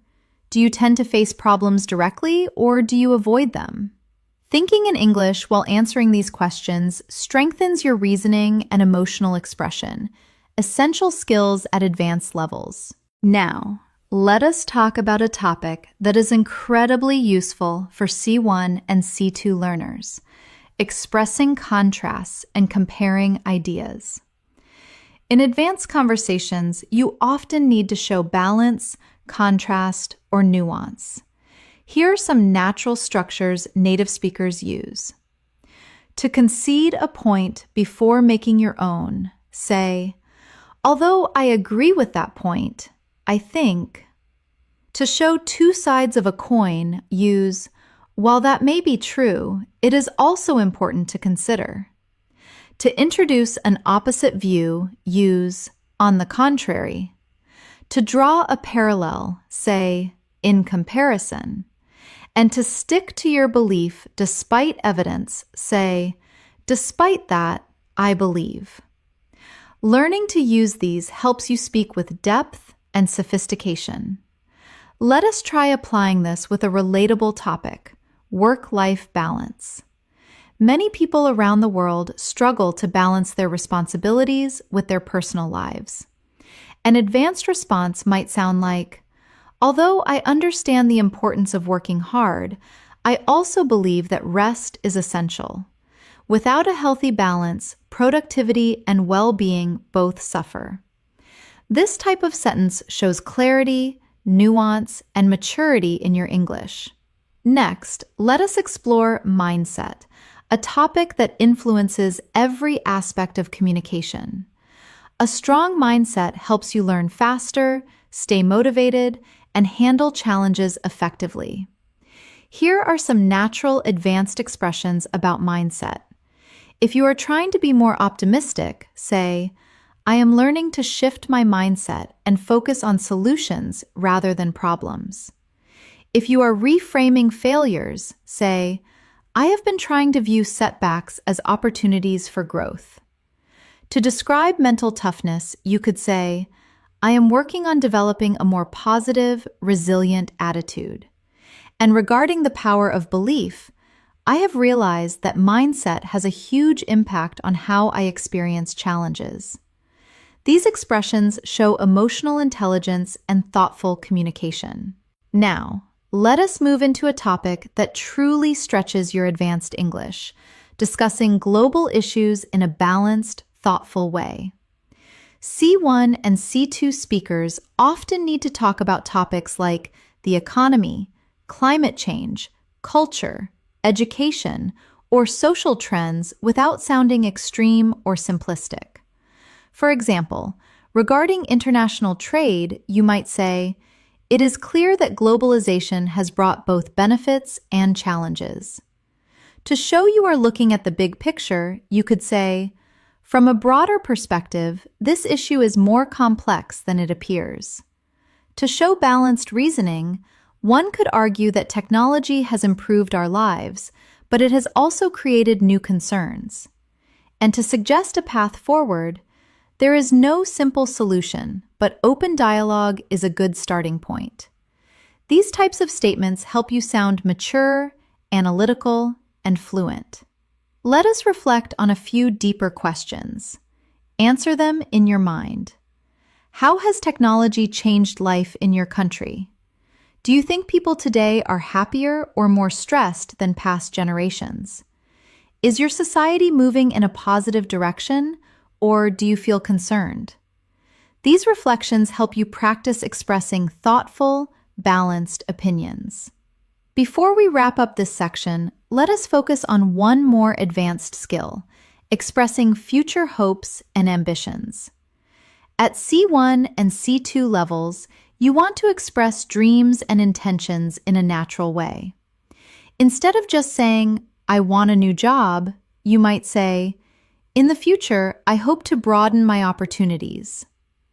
Do you tend to face problems directly, or do you avoid them? Thinking in English while answering these questions strengthens your reasoning and emotional expression, essential skills at advanced levels. Now, let us talk about a topic that is incredibly useful for C1 and C2 learners: expressing contrasts and comparing ideas. In advanced conversations, you often need to show balance, contrast, or nuance. Here are some natural structures native speakers use. To concede a point before making your own, say, although I agree with that point, I think. To show two sides of a coin, use, while that may be true, it is also important to consider. To introduce an opposite view, use, on the contrary. To draw a parallel, say, in comparison. And to stick to your belief despite evidence, say, despite that, I believe. Learning to use these helps you speak with depth and sophistication. Let us try applying this with a relatable topic: work-life balance. Many people around the world struggle to balance their responsibilities with their personal lives. An advanced response might sound like, although I understand the importance of working hard, I also believe that rest is essential. Without a healthy balance, productivity and well-being both suffer. This type of sentence shows clarity, nuance, and maturity in your English. Next, let us explore mindset, a topic that influences every aspect of communication. A strong mindset helps you learn faster, stay motivated, and handle challenges effectively. Here are some natural advanced expressions about mindset. If you are trying to be more optimistic, say, I am learning to shift my mindset and focus on solutions rather than problems. If you are reframing failures, say, I have been trying to view setbacks as opportunities for growth. To describe mental toughness, you could say, I am working on developing a more positive, resilient attitude. And regarding the power of belief, I have realized that mindset has a huge impact on how I experience challenges. These expressions show emotional intelligence and thoughtful communication. Now, let us move into a topic that truly stretches your advanced English, discussing global issues in a balanced, thoughtful way. C1 and C2 speakers often need to talk about topics like the economy, climate change, culture, education, or social trends without sounding extreme or simplistic. For example, regarding international trade, you might say, it is clear that globalization has brought both benefits and challenges. To show you are looking at the big picture, you could say, from a broader perspective, this issue is more complex than it appears. To show balanced reasoning, one could argue that technology has improved our lives, but it has also created new concerns. And to suggest a path forward, there is no simple solution, but open dialogue is a good starting point. These types of statements help you sound mature, analytical, and fluent. Let us reflect on a few deeper questions. Answer them in your mind. How has technology changed life in your country? Do you think people today are happier or more stressed than past generations? Is your society moving in a positive direction, or do you feel concerned? These reflections help you practice expressing thoughtful, balanced opinions. Before we wrap up this section, let us focus on one more advanced skill, expressing future hopes and ambitions. At C1 and C2 levels, you want to express dreams and intentions in a natural way. Instead of just saying, I want a new job, you might say, in the future, I hope to broaden my opportunities.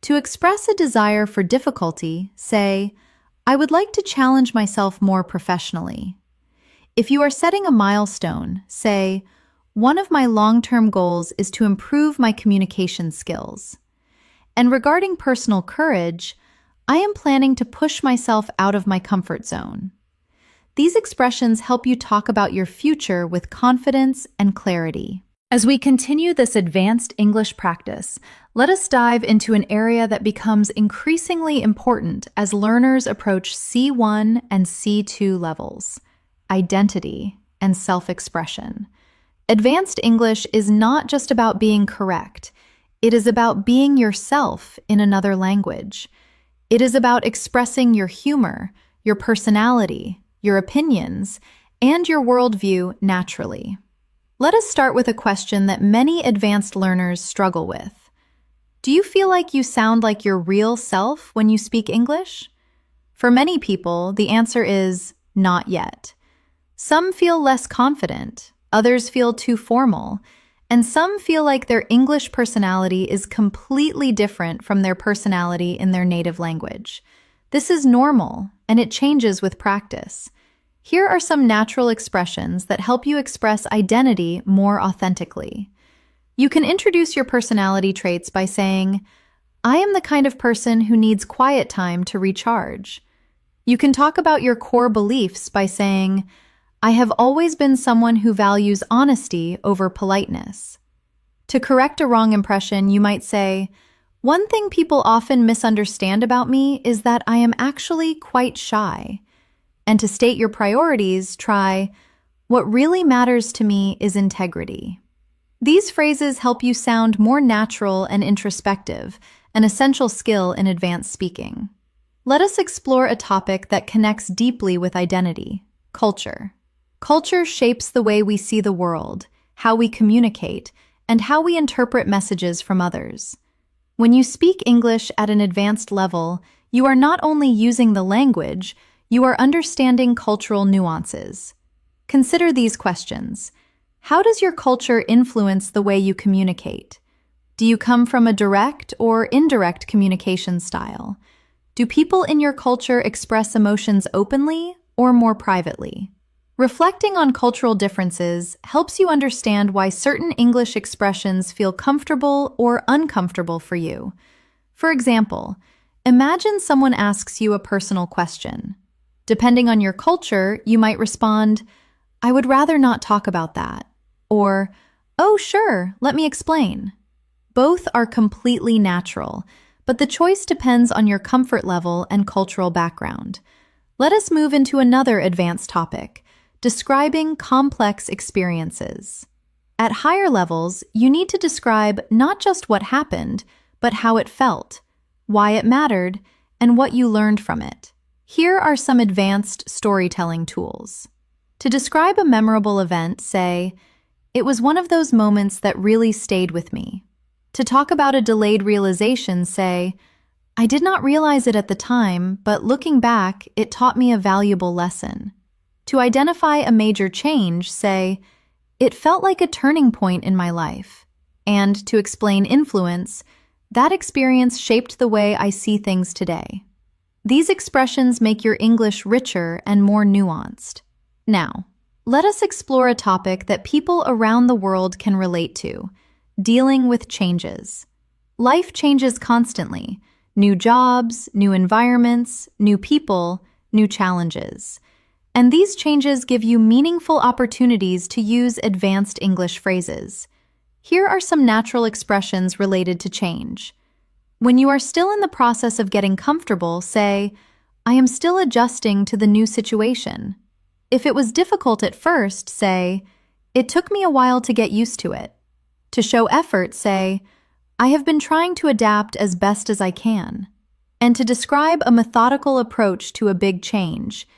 To express a desire for difficulty, say, I would like to challenge myself more professionally. If you are setting a milestone, say, one of my long-term goals is to improve my communication skills. And regarding personal courage, I am planning to push myself out of my comfort zone. These expressions help you talk about your future with confidence and clarity. As we continue this advanced English practice, let us dive into an area that becomes increasingly important as learners approach C1 and C2 levels: identity and self-expression. Advanced English is not just about being correct. It is about being yourself in another language. It is about expressing your humor, your personality, your opinions, and your worldview naturally. Let us start with a question that many advanced learners struggle with. Do you feel like you sound like your real self when you speak English? For many people, the answer is not yet. Some feel less confident, others feel too formal, and some feel like their English personality is completely different from their personality in their native language. This is normal, and it changes with practice. Here are some natural expressions that help you express identity more authentically. You can introduce your personality traits by saying, I am the kind of person who needs quiet time to recharge. You can talk about your core beliefs by saying, I have always been someone who values honesty over politeness. To correct a wrong impression, you might say, one thing people often misunderstand about me is that I am actually quite shy. And to state your priorities, try, what really matters to me is integrity. These phrases help you sound more natural and introspective, an essential skill in advanced speaking. Let us explore a topic that connects deeply with identity: culture. Culture shapes the way we see the world, how we communicate, and how we interpret messages from others. When you speak English at an advanced level, you are not only using the language, you are understanding cultural nuances. Consider these questions. How does your culture influence the way you communicate? Do you come from a direct or indirect communication style? Do people in your culture express emotions openly or more privately? Reflecting on cultural differences helps you understand why certain English expressions feel comfortable or uncomfortable for you. For example, imagine someone asks you a personal question. Depending on your culture, you might respond, I would rather not talk about that. Or, oh, sure, let me explain. Both are completely natural, but the choice depends on your comfort level and cultural background. Let us move into another advanced topic: describing complex experiences. At higher levels, you need to describe not just what happened, but how it felt, why it mattered, and what you learned from it. Here are some advanced storytelling tools. To describe a memorable event, say, it was one of those moments that really stayed with me. To talk about a delayed realization, say, I did not realize it at the time, but looking back, it taught me a valuable lesson. To identify a major change, say, it felt like a turning point in my life. And to explain influence, that experience shaped the way I see things today. These expressions make your English richer and more nuanced. Now, let us explore a topic that people around the world can relate to: dealing with changes. Life changes constantly. New jobs, new environments, new people, new challenges. And these changes give you meaningful opportunities to use advanced English phrases. Here are some natural expressions related to change. When you are still in the process of getting comfortable, say, I am still adjusting to the new situation. If it was difficult at first, say, it took me a while to get used to it. To show effort, say, I have been trying to adapt as best as I can. And to describe a methodical approach to a big change,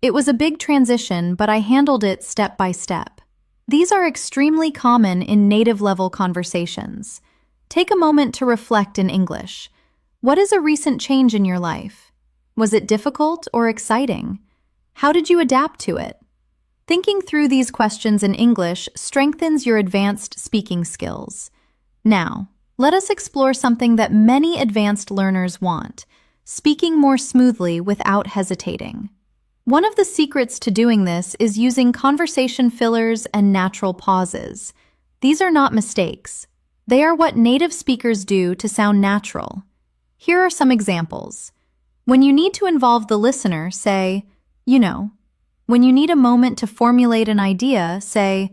it was a big transition, but I handled it step by step. These are extremely common in native-level conversations. Take a moment to reflect in English. What is a recent change in your life? Was it difficult or exciting? How did you adapt to it? Thinking through these questions in English strengthens your advanced speaking skills. Now, let us explore something that many advanced learners want: speaking more smoothly without hesitating. One of the secrets to doing this is using conversation fillers and natural pauses. These are not mistakes. They are what native speakers do to sound natural. Here are some examples. When you need to involve the listener, say, "You know." When you need a moment to formulate an idea, say,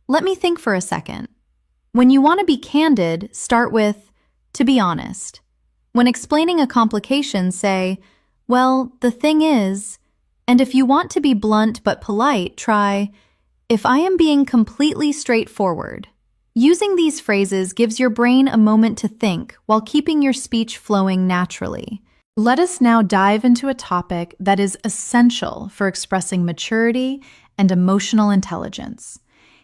"Let me think for a second." When you want to be candid, start with, "To be honest." When explaining a complication, say, "Well, the thing is," and if you want to be blunt but polite, try, "If I am being completely straightforward." Using these phrases gives your brain a moment to think while keeping your speech flowing naturally. Let us now dive into a topic that is essential for expressing maturity and emotional intelligence: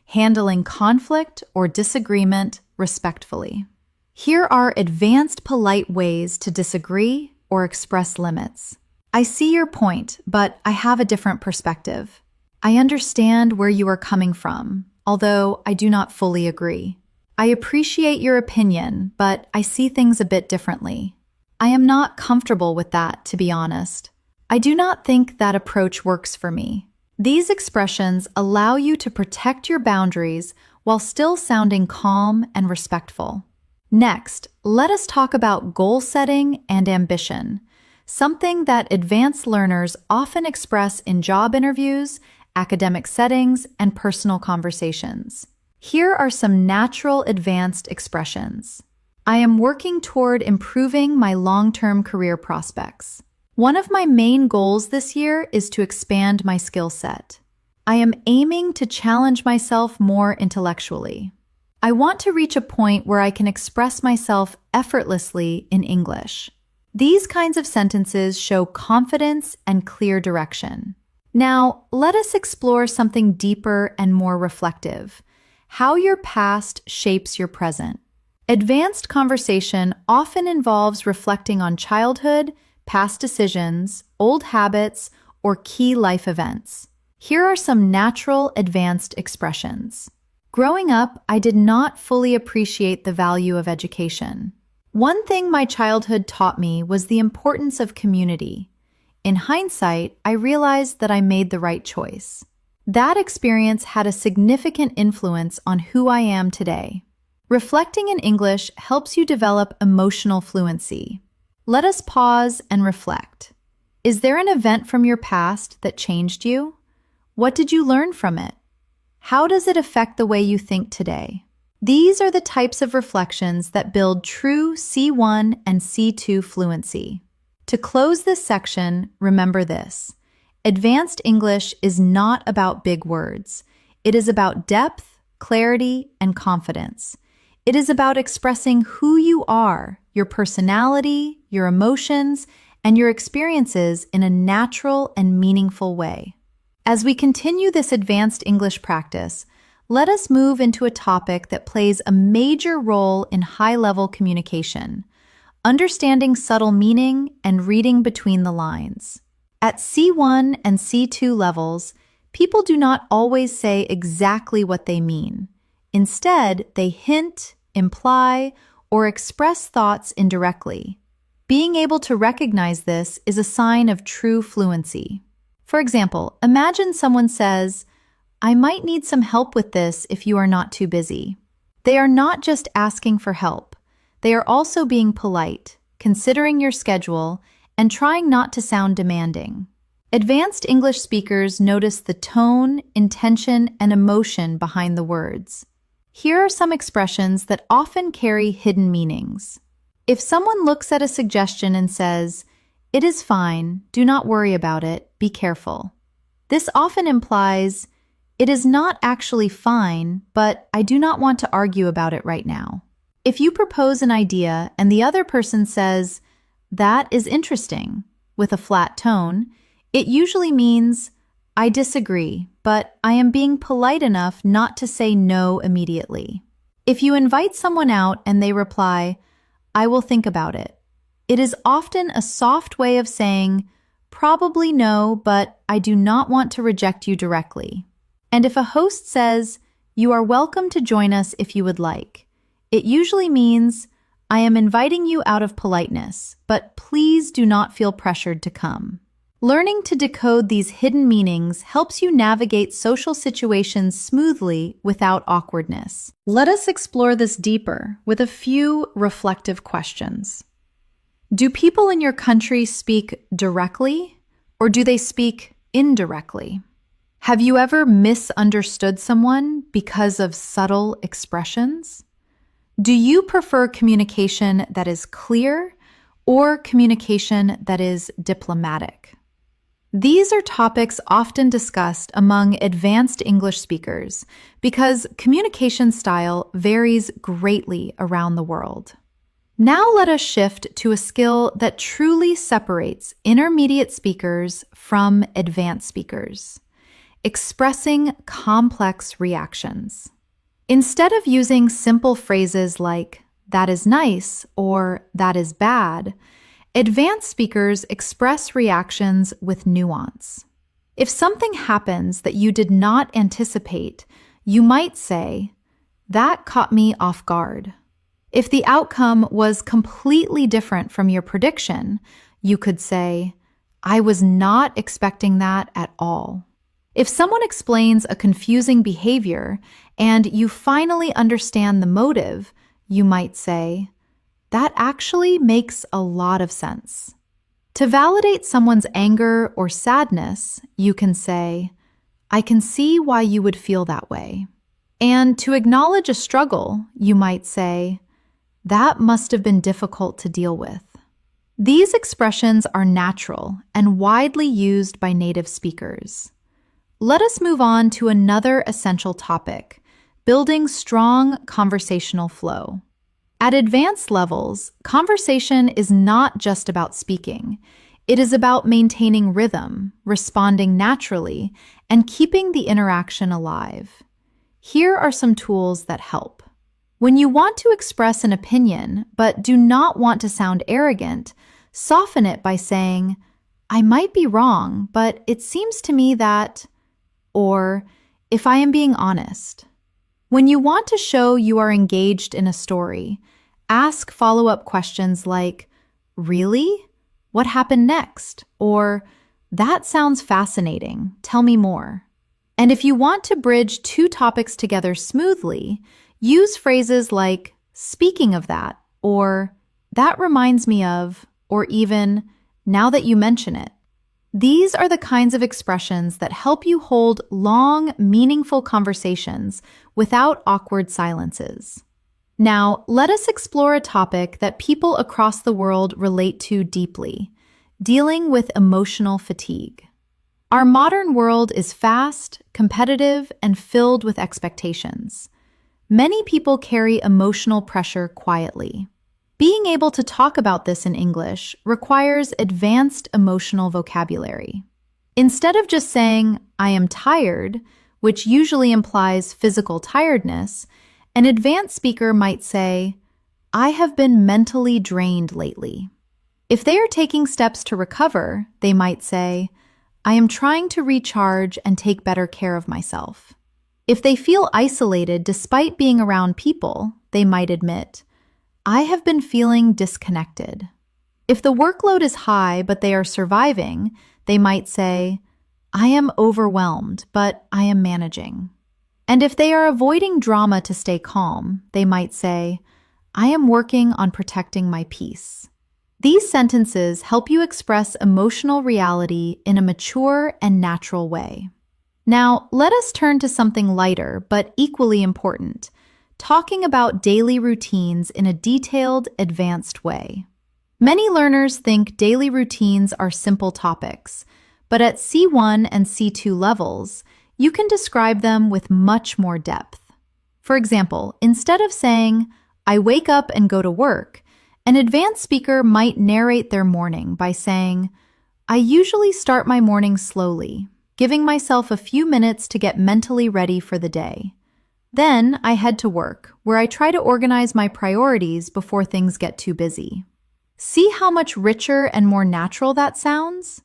handling conflict or disagreement respectfully. Here are advanced polite ways to disagree or express limits. I see your point, but I have a different perspective. I understand where you are coming from, although I do not fully agree. I appreciate your opinion, but I see things a bit differently. I am not comfortable with that, to be honest. I do not think that approach works for me. These expressions allow you to protect your boundaries while still sounding calm and respectful. Next, let us talk about goal setting and ambition, something that advanced learners often express in job interviews, academic settings, and personal conversations. Here are some natural advanced expressions. I am working toward improving my long-term career prospects. One of my main goals this year is to expand my skill set. I am aiming to challenge myself more intellectually. I want to reach a point where I can express myself effortlessly in English. These kinds of sentences show confidence and clear direction. Now, let us explore something deeper and more reflective: how your past shapes your present. Advanced conversation often involves reflecting on childhood, past decisions, old habits, or key life events. Here are some natural advanced expressions. Growing up, I did not fully appreciate the value of education. One thing my childhood taught me was the importance of community. In hindsight, I realized that I made the right choice. That experience had a significant influence on who I am today. Reflecting in English helps you develop emotional fluency. Let us pause and reflect. Is there an event from your past that changed you? What did you learn from it? How does it affect the way you think today? These are the types of reflections that build true C1 and C2 fluency. To close this section, remember this: advanced English is not about big words. It is about depth, clarity, and confidence. It is about expressing who you are, your personality, your emotions, and your experiences in a natural and meaningful way. As we continue this advanced English practice, let us move into a topic that plays a major role in high-level communication: understanding subtle meaning and reading between the lines. At C1 and C2 levels, people do not always say exactly what they mean. Instead, they hint, imply, or express thoughts indirectly. Being able to recognize this is a sign of true fluency. For example, imagine someone says, "I might need some help with this if you are not too busy." They are not just asking for help. They are also being polite, considering your schedule, and trying not to sound demanding. Advanced English speakers notice the tone, intention, and emotion behind the words. Here are some expressions that often carry hidden meanings. If someone looks at a suggestion and says, "It is fine, do not worry about it, be careful," this often implies, "It is not actually fine, but I do not want to argue about it right now." If you propose an idea and the other person says, "That is interesting," with a flat tone, it usually means, "I disagree, but I am being polite enough not to say no immediately." If you invite someone out and they reply, "I will think about it," it is often a soft way of saying, "Probably no, but I do not want to reject you directly." And if a host says, "You are welcome to join us if you would like," it usually means, "I am inviting you out of politeness, but please do not feel pressured to come." Learning to decode these hidden meanings helps you navigate social situations smoothly without awkwardness. Let us explore this deeper with a few reflective questions. Do people in your country speak directly, or do they speak indirectly? Have you ever misunderstood someone because of subtle expressions? Do you prefer communication that is clear or communication that is diplomatic? These are topics often discussed among advanced English speakers because communication style varies greatly around the world. Now let us shift to a skill that truly separates intermediate speakers from advanced speakers: expressing complex reactions. Instead of using simple phrases like, "that is nice" or "that is bad," advanced speakers express reactions with nuance. If something happens that you did not anticipate, you might say, "That caught me off guard." If the outcome was completely different from your prediction, you could say, "I was not expecting that at all." If someone explains a confusing behavior and you finally understand the motive, you might say, "That actually makes a lot of sense." To validate someone's anger or sadness, you can say, "I can see why you would feel that way." And to acknowledge a struggle, you might say, "That must have been difficult to deal with." These expressions are natural and widely used by native speakers. Let us move on to another essential topic: building strong conversational flow. At advanced levels, conversation is not just about speaking. It is about maintaining rhythm, responding naturally, and keeping the interaction alive. Here are some tools that help. When you want to express an opinion but do not want to sound arrogant, soften it by saying, "I might be wrong, but it seems to me that," or "if I am being honest." When you want to show you are engaged in a story, ask follow-up questions like, "Really? What happened next?" Or, "That sounds fascinating. Tell me more." And if you want to bridge two topics together smoothly, use phrases like, "Speaking of that," or "That reminds me of," or even, "Now that you mention it." These are the kinds of expressions that help you hold long, meaningful conversations without awkward silences. Now, let us explore a topic that people across the world relate to deeply: dealing with emotional fatigue. Our modern world is fast, competitive, and filled with expectations. Many people carry emotional pressure quietly. Being able to talk about this in English requires advanced emotional vocabulary. Instead of just saying, "I am tired," which usually implies physical tiredness, an advanced speaker might say, "I have been mentally drained lately." If they are taking steps to recover, they might say, "I am trying to recharge and take better care of myself." If they feel isolated despite being around people, they might admit, "I have been feeling disconnected." If the workload is high but they are surviving, they might say, "I am overwhelmed, but I am managing." And if they are avoiding drama to stay calm, they might say, "I am working on protecting my peace." These sentences help you express emotional reality in a mature and natural way. Now, let us turn to something lighter but equally important: talking about daily routines in a detailed, advanced way. Many learners think daily routines are simple topics, but at C1 and C2 levels, you can describe them with much more depth. For example, instead of saying, "I wake up and go to work," an advanced speaker might narrate their morning by saying, "I usually start my morning slowly, giving myself a few minutes to get mentally ready for the day. Then I head to work, where I try to organize my priorities before things get too busy." See how much richer and more natural that sounds?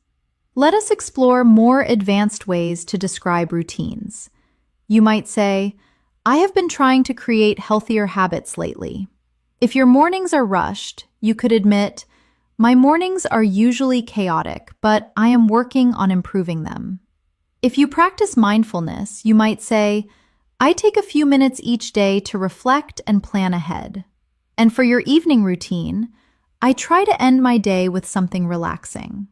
Let us explore more advanced ways to describe routines. You might say, I have been trying to create healthier habits lately. If your mornings are rushed, you could admit, my mornings are usually chaotic, but I am working on improving them. If you practice mindfulness, you might say, I take a few minutes each day to reflect and plan ahead. And for your evening routine, I try to end my day with something relaxing.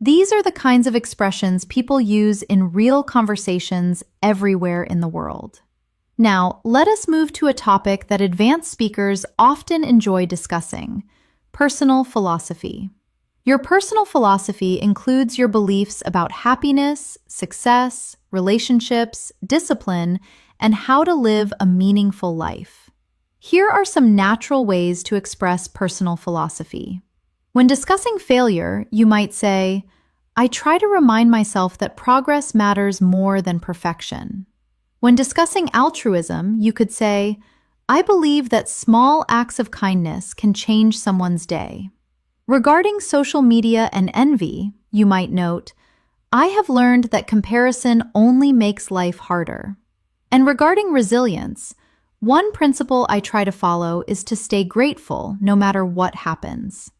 These are the kinds of expressions people use in real conversations everywhere in the world. Now, let us move to a topic that advanced speakers often enjoy discussing: personal philosophy. Your personal philosophy includes your beliefs about happiness, success, relationships, discipline, and how to live a meaningful life. Here are some natural ways to express personal philosophy. When discussing failure, you might say, I try to remind myself that progress matters more than perfection. When discussing altruism, you could say, I believe that small acts of kindness can change someone's day. Regarding social media and envy, you might note, I have learned that comparison only makes life harder. And regarding resilience, one principle I try to follow is to stay grateful no matter what happens.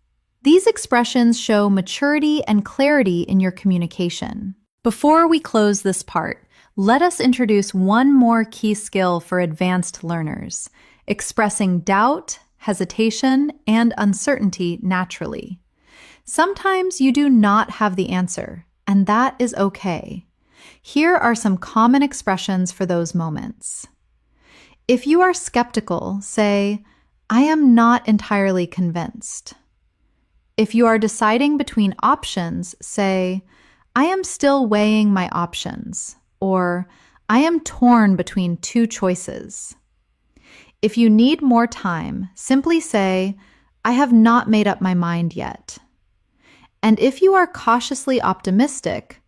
These expressions show maturity and clarity in your communication. Before we close this part, let us introduce one more key skill for advanced learners: expressing doubt, hesitation, and uncertainty naturally. Sometimes you do not have the answer, and that is okay. Here are some common expressions for those moments. If you are skeptical, say, I am not entirely convinced. If you are deciding between options, say, I am still weighing my options, or I am torn between two choices. If you need more time, simply say, I have not made up my mind yet. And if you are cautiously optimistic,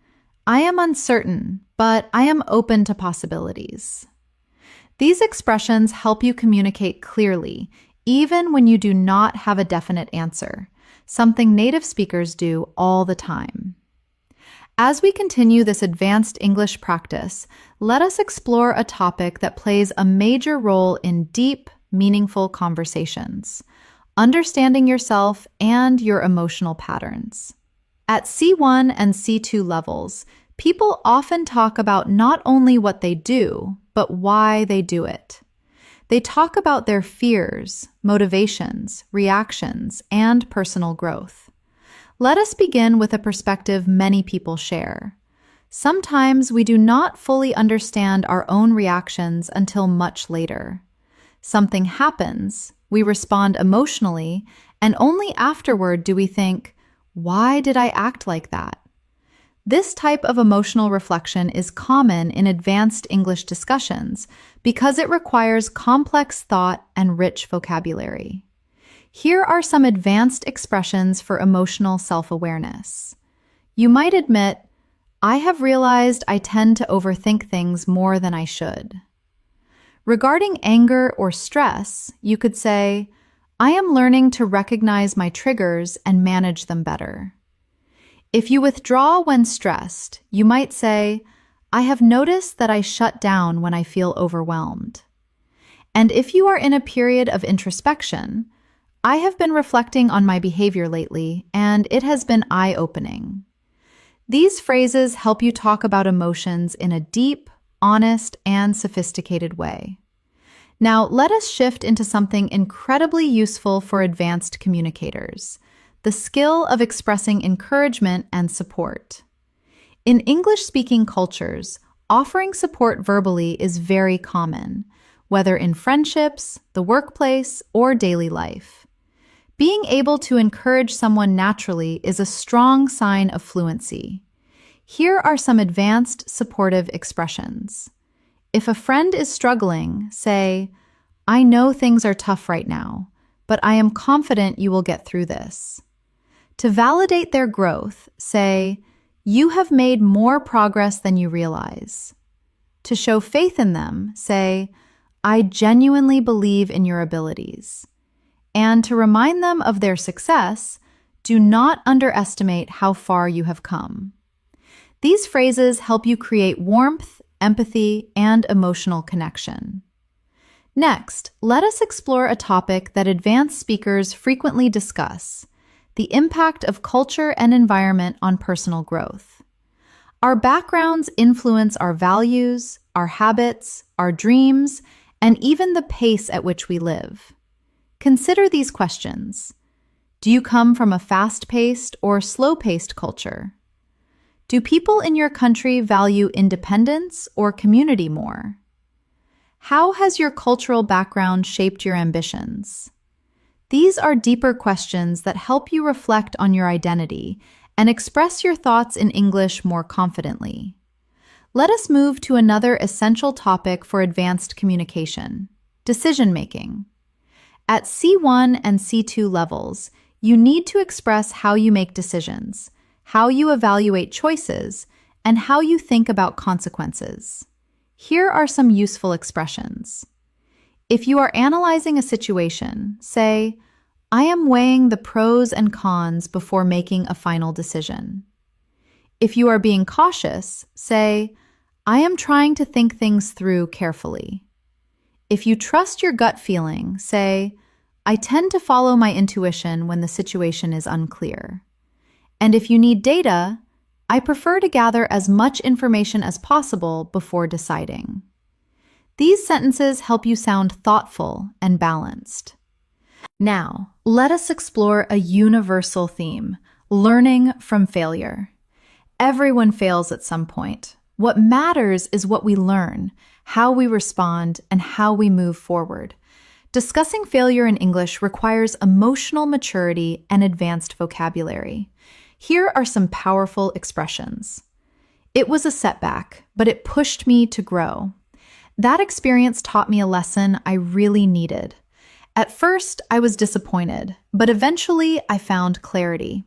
I am uncertain, but I am open to possibilities. These expressions help you communicate clearly, even when you do not have a definite answer, something native speakers do all the time. As we continue this advanced English practice, let us explore a topic that plays a major role in deep, meaningful conversations: understanding yourself and your emotional patterns. At C1 and C2 levels, people often talk about not only what they do, but why they do it. They talk about their fears, motivations, reactions, and personal growth. Let us begin with a perspective many people share. Sometimes we do not fully understand our own reactions until much later. Something happens, we respond emotionally, and only afterward do we think, why did I act like that? This type of emotional reflection is common in advanced English discussions because it requires complex thought and rich vocabulary. Here are some advanced expressions for emotional self-awareness. You might admit, I have realized I tend to overthink things more than I should. Regarding anger or stress, you could say, I am learning to recognize my triggers and manage them better. If you withdraw when stressed, you might say, I have noticed that I shut down when I feel overwhelmed. And if you are in a period of introspection, I have been reflecting on my behavior lately, and it has been eye-opening. These phrases help you talk about emotions in a deep, honest, and sophisticated way. Now, let us shift into something incredibly useful for advanced communicators: the skill of expressing encouragement and support. In English-speaking cultures, offering support verbally is very common, whether in friendships, the workplace, or daily life. Being able to encourage someone naturally is a strong sign of fluency. Here are some advanced supportive expressions. If a friend is struggling, say, I know things are tough right now, but I am confident you will get through this. To validate their growth, say, you have made more progress than you realize. To show faith in them, say, I genuinely believe in your abilities. And to remind them of their success, do not underestimate how far you have come. These phrases help you create warmth empathy, and emotional connection. Next, let us explore a topic that advanced speakers frequently discuss: the impact of culture and environment on personal growth. Our backgrounds influence our values, our habits, our dreams, and even the pace at which we live. Consider these questions. Do you come from a fast-paced or slow-paced culture? Do people in your country value independence or community more? How has your cultural background shaped your ambitions? These are deeper questions that help you reflect on your identity and express your thoughts in English more confidently. Let us move to another essential topic for advanced communication: decision-making. At C1 and C2 levels, you need to express how you make decisions, how you evaluate choices, and how you think about consequences. Here are some useful expressions. If you are analyzing a situation, say, "I am weighing the pros and cons before making a final decision." If you are being cautious, say, "I am trying to think things through carefully." If you trust your gut feeling, say, "I tend to follow my intuition when the situation is unclear." And if you need data, "I prefer to gather as much information as possible before deciding." These sentences help you sound thoughtful and balanced. Now, let us explore a universal theme: learning from failure. Everyone fails at some point. What matters is what we learn, how we respond, and how we move forward. Discussing failure in English requires emotional maturity and advanced vocabulary. Here are some powerful expressions. "It was a setback, but it pushed me to grow." That experience taught me a lesson I really needed. At first, I was disappointed, but eventually I found clarity.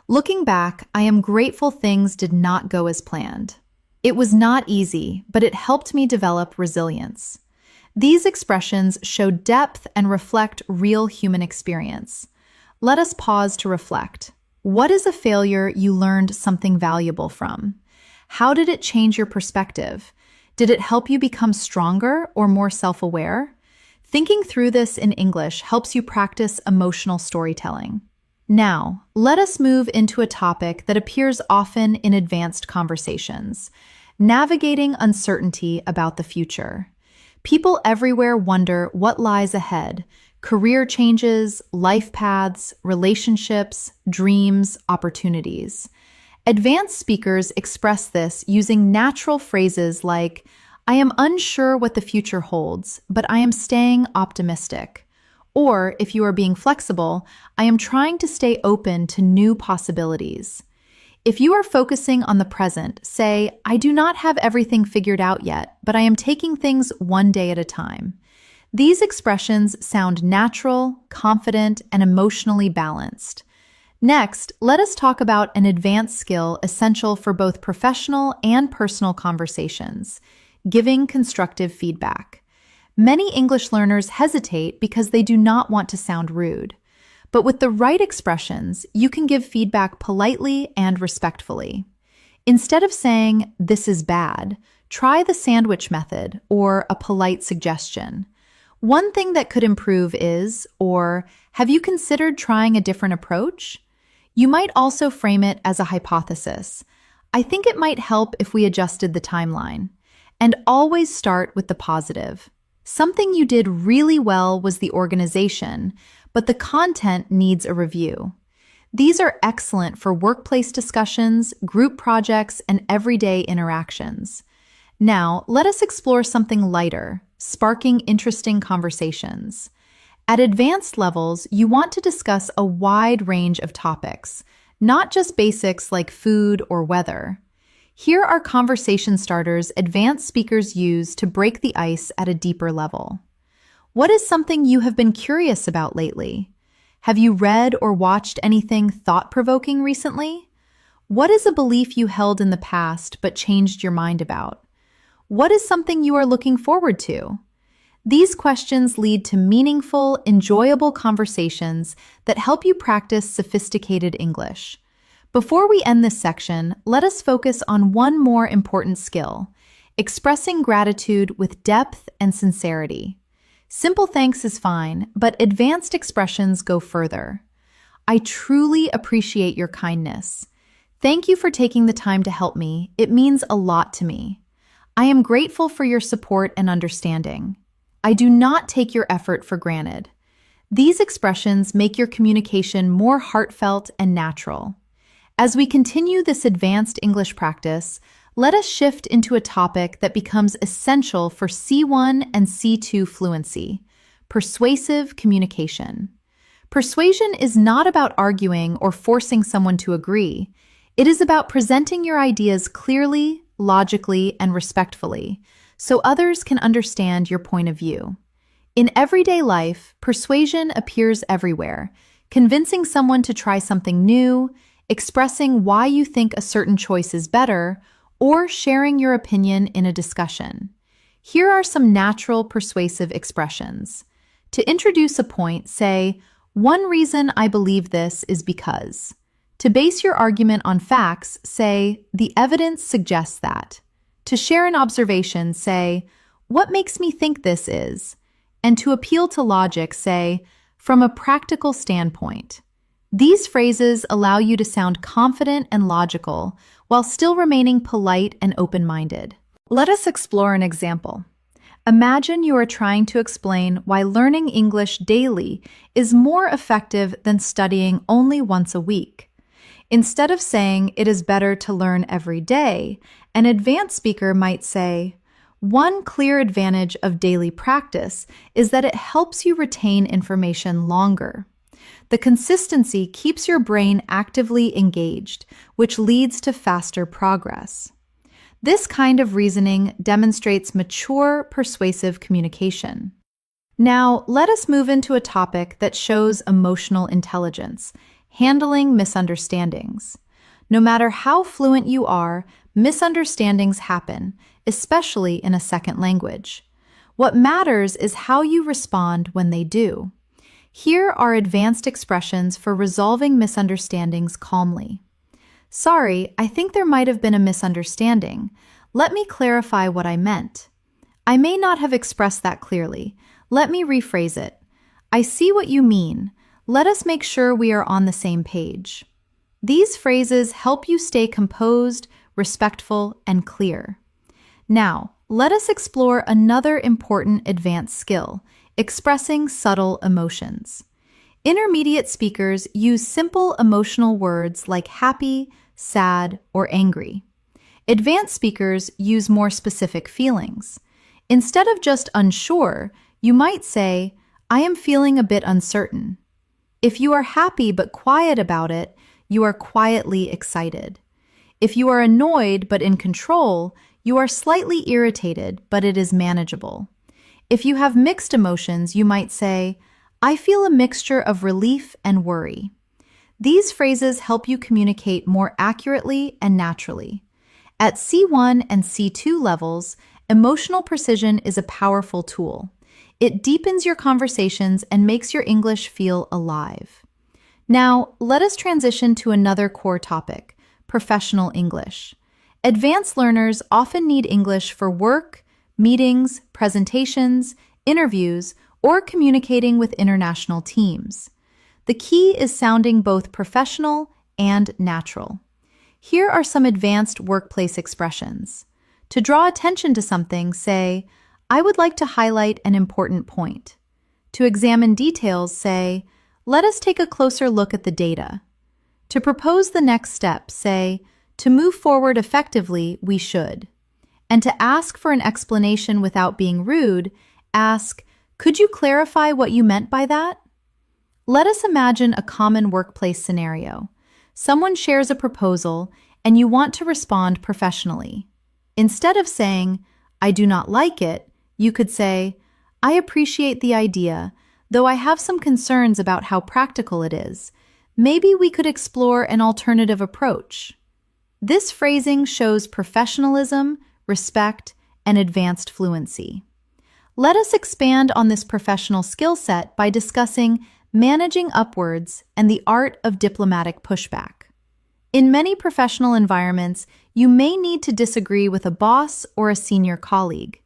Looking back, I am grateful things did not go as planned. It was not easy, but it helped me develop resilience. These expressions show depth and reflect real human experience. Let us pause to reflect. What is a failure you learned something valuable from? How did it change your perspective? Did it help you become stronger or more self-aware? Thinking through this in English helps you practice emotional storytelling. Now, let us move into a topic that appears often in advanced conversations: navigating uncertainty about the future. People everywhere wonder what lies ahead: career changes, life paths, relationships, dreams, opportunities. Advanced speakers express this using natural phrases like, "I am unsure what the future holds, but I am staying optimistic." Or, if you are being flexible, "I am trying to stay open to new possibilities." If you are focusing on the present, say, "I do not have everything figured out yet, but I am taking things one day at a time." These expressions sound natural, confident, and emotionally balanced. Next, let us talk about an advanced skill essential for both professional and personal conversations: giving constructive feedback. Many English learners hesitate because they do not want to sound rude. But with the right expressions, you can give feedback politely and respectfully. Instead of saying, "This is bad," try the sandwich method or a polite suggestion. "One thing that could improve is," or "Have you considered trying a different approach?" You might also frame it as a hypothesis: "I think it might help if we adjusted the timeline." And always start with the positive. Something you did really well was the organization, but the content needs a review. These are excellent for workplace discussions, group projects, and everyday interactions. Now, let us explore something lighter: sparking interesting conversations. At advanced levels, you want to discuss a wide range of topics, not just basics like food or weather. Here are conversation starters advanced speakers use to break the ice at a deeper level. What is something you have been curious about lately? Have you read or watched anything thought-provoking recently? What is a belief you held in the past but changed your mind about? What is something you are looking forward to? These questions lead to meaningful, enjoyable conversations that help you practice sophisticated English. Before we end this section, let us focus on one more important skill: expressing gratitude with depth and sincerity. Simple thanks is fine, but advanced expressions go further. I truly appreciate your kindness. Thank you for taking the time to help me. It means a lot to me. I am grateful for your support and understanding. I do not take your effort for granted. These expressions make your communication more heartfelt and natural. As we continue this advanced English practice, let us shift into a topic that becomes essential for C1 and C2 fluency: persuasive communication. Persuasion is not about arguing or forcing someone to agree. It is about presenting your ideas clearly, logically, and respectfully, so others can understand your point of view. In everyday life, persuasion appears everywhere, convincing someone to try something new, expressing why you think a certain choice is better, or sharing your opinion in a discussion. Here are some natural persuasive expressions. To introduce a point, say, "One reason I believe this is because." To base your argument on facts, say, "The evidence suggests that." To share an observation, say, "What makes me think this is?" And to appeal to logic, say, "From a practical standpoint." These phrases allow you to sound confident and logical while still remaining polite and open-minded. Let us explore an example. Imagine you are trying to explain why learning English daily is more effective than studying only once a week. Instead of saying it is better to learn every day, an advanced speaker might say, "One clear advantage of daily practice is that it helps you retain information longer. The consistency keeps your brain actively engaged, which leads to faster progress." This kind of reasoning demonstrates mature, persuasive communication. Now, let us move into a topic that shows emotional intelligence: handling misunderstandings. No matter how fluent you are, misunderstandings happen, especially in a second language. What matters is how you respond when they do. Here are advanced expressions for resolving misunderstandings calmly. "Sorry, I think there might have been a misunderstanding. Let me clarify what I meant. I may not have expressed that clearly. Let me rephrase it. I see what you mean. Let us make sure we are on the same page." These phrases help you stay composed, respectful, and clear. Now, let us explore another important advanced skill: expressing subtle emotions. Intermediate speakers use simple emotional words like happy, sad, or angry. Advanced speakers use more specific feelings. Instead of just unsure, you might say, "I am feeling a bit uncertain." If you are happy but quiet about it, you are quietly excited. If you are annoyed but in control, you are slightly irritated, but it is manageable. If you have mixed emotions, you might say, "I feel a mixture of relief and worry." These phrases help you communicate more accurately and naturally. At C1 and C2 levels, emotional precision is a powerful tool. It deepens your conversations and makes your English feel alive. Now, let us transition to another core topic: professional English. Advanced learners often need English for work, meetings, presentations, interviews, or communicating with international teams. The key is sounding both professional and natural. Here are some advanced workplace expressions. To draw attention to something, say, "I would like to highlight an important point." To examine details, say, "Let us take a closer look at the data." To propose the next step, say, "To move forward effectively, we should." And to ask for an explanation without being rude, ask, "Could you clarify what you meant by that?" Let us imagine a common workplace scenario. Someone shares a proposal, and you want to respond professionally. Instead of saying, "I do not like it," you could say, "I appreciate the idea, though I have some concerns about how practical it is. Maybe we could explore an alternative approach." This phrasing shows professionalism, respect, and advanced fluency. Let us expand on this professional skill set by discussing managing upwards and the art of diplomatic pushback. In many professional environments, you may need to disagree with a boss or a senior colleague.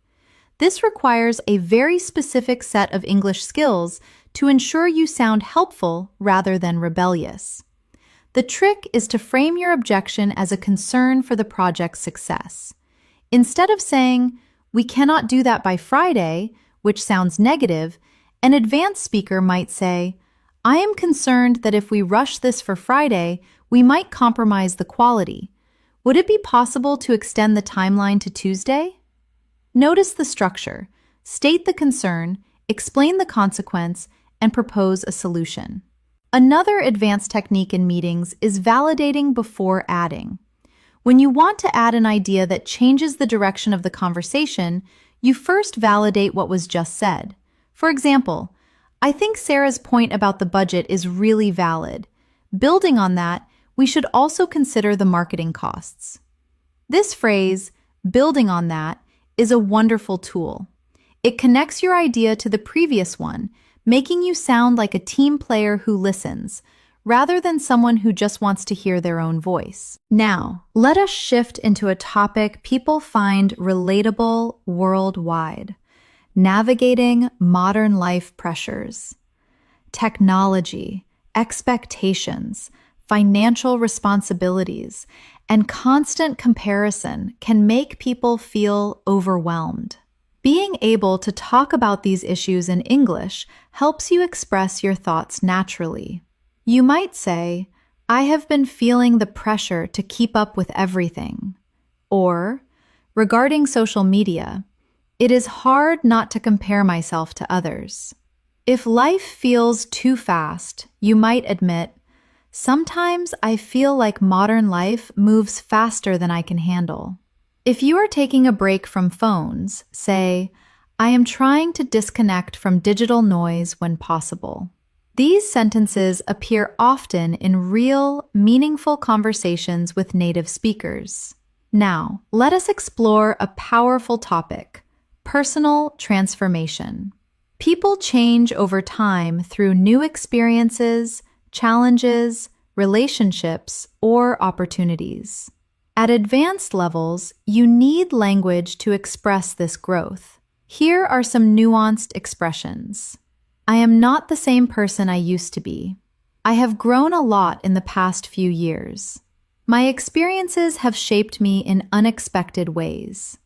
This requires a very specific set of English skills to ensure you sound helpful rather than rebellious. The trick is to frame your objection as a concern for the project's success. Instead of saying, "We cannot do that by Friday," which sounds negative, an advanced speaker might say, "I am concerned that if we rush this for Friday, we might compromise the quality. Would it be possible to extend the timeline to Tuesday?" Notice the structure. State the concern, explain the consequence, and propose a solution. Another advanced technique in meetings is validating before adding. When you want to add an idea that changes the direction of the conversation, you first validate what was just said. For example, "I think Sarah's point about the budget is really valid. Building on that, we should also consider the marketing costs." This phrase, "building on that," is a wonderful tool. It connects your idea to the previous one, making you sound like a team player who listens, rather than someone who just wants to hear their own voice. Now, let us shift into a topic people find relatable worldwide: navigating modern life pressures. Technology, expectations, financial responsibilities, and constant comparison can make people feel overwhelmed. Being able to talk about these issues in English helps you express your thoughts naturally. You might say, "I have been feeling the pressure to keep up with everything." Or, regarding social media, "It is hard not to compare myself to others." If life feels too fast, you might admit, "Sometimes I feel like modern life moves faster than I can handle." If you are taking a break from phones, say, "I am trying to disconnect from digital noise when possible." These sentences appear often in real, meaningful conversations with native speakers. Now, let us explore a powerful topic: personal transformation. People change over time through new experiences, challenges, relationships, or opportunities. At advanced levels, you need language to express this growth. Here are some nuanced expressions. "I am not the same person I used to be." "I have grown a lot in the past few years." "My experiences have shaped me in unexpected ways."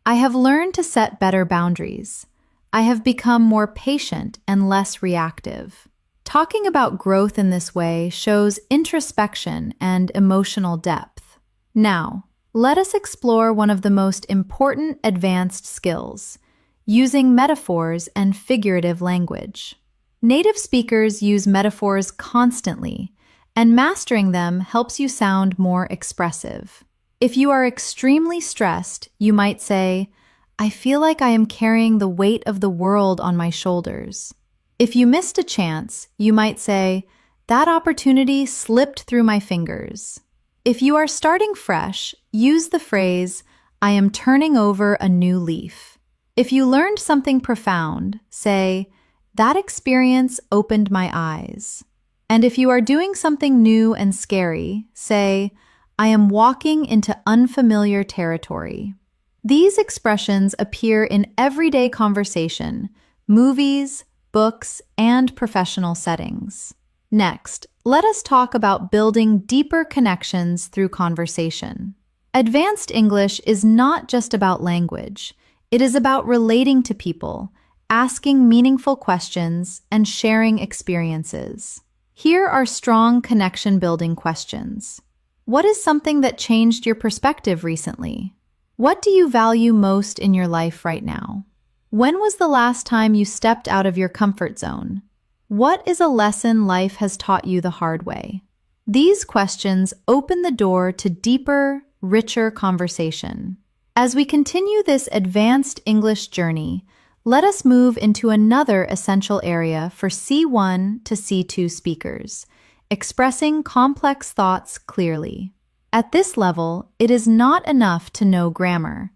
"I have learned to set better boundaries." "I have become more patient and less reactive." Talking about growth in this way shows introspection and emotional depth. Now, let us explore one of the most important advanced skills: using metaphors and figurative language. Native speakers use metaphors constantly, and mastering them helps you sound more expressive. If you are extremely stressed, you might say, "I feel like I am carrying the weight of the world on my shoulders." If you missed a chance, you might say, "That opportunity slipped through my fingers." If you are starting fresh, use the phrase, "I am turning over a new leaf." If you learned something profound, say, "That experience opened my eyes." And if you are doing something new and scary, say, "I am walking into unfamiliar territory." These expressions appear in everyday conversation, movies, books, and professional settings. Next, let us talk about building deeper connections through conversation. Advanced English is not just about language. It is about relating to people, asking meaningful questions, and sharing experiences. Here are strong connection-building questions. What is something that changed your perspective recently? What do you value most in your life right now? When was the last time you stepped out of your comfort zone? What is a lesson life has taught you the hard way? These questions open the door to deeper, richer conversation. As we continue this advanced English journey, let us move into another essential area for C1 to C2 speakers: expressing complex thoughts clearly. At this level, it is not enough to know grammar.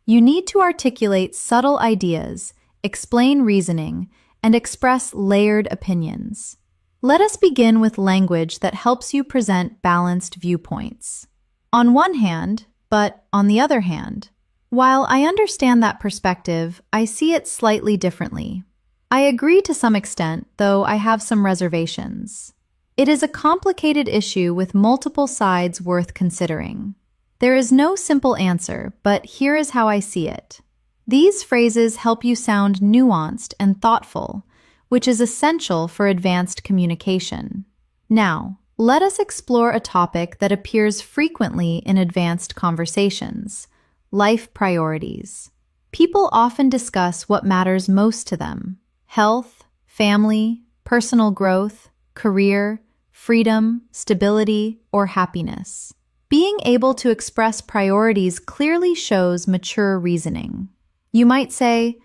You need to articulate subtle ideas, explain reasoning, and express layered opinions. Let us begin with language that helps you present balanced viewpoints. On one hand, but on the other hand, while I understand that perspective, I see it slightly differently. I agree to some extent, though I have some reservations. It is a complicated issue with multiple sides worth considering. There is no simple answer, but here is how I see it. These phrases help you sound nuanced and thoughtful, which is essential for advanced communication. Now, let us explore a topic that appears frequently in advanced conversations: life priorities. People often discuss what matters most to them: health, family, personal growth, career, freedom, stability, or happiness. Being able to express priorities clearly shows mature reasoning. You might say,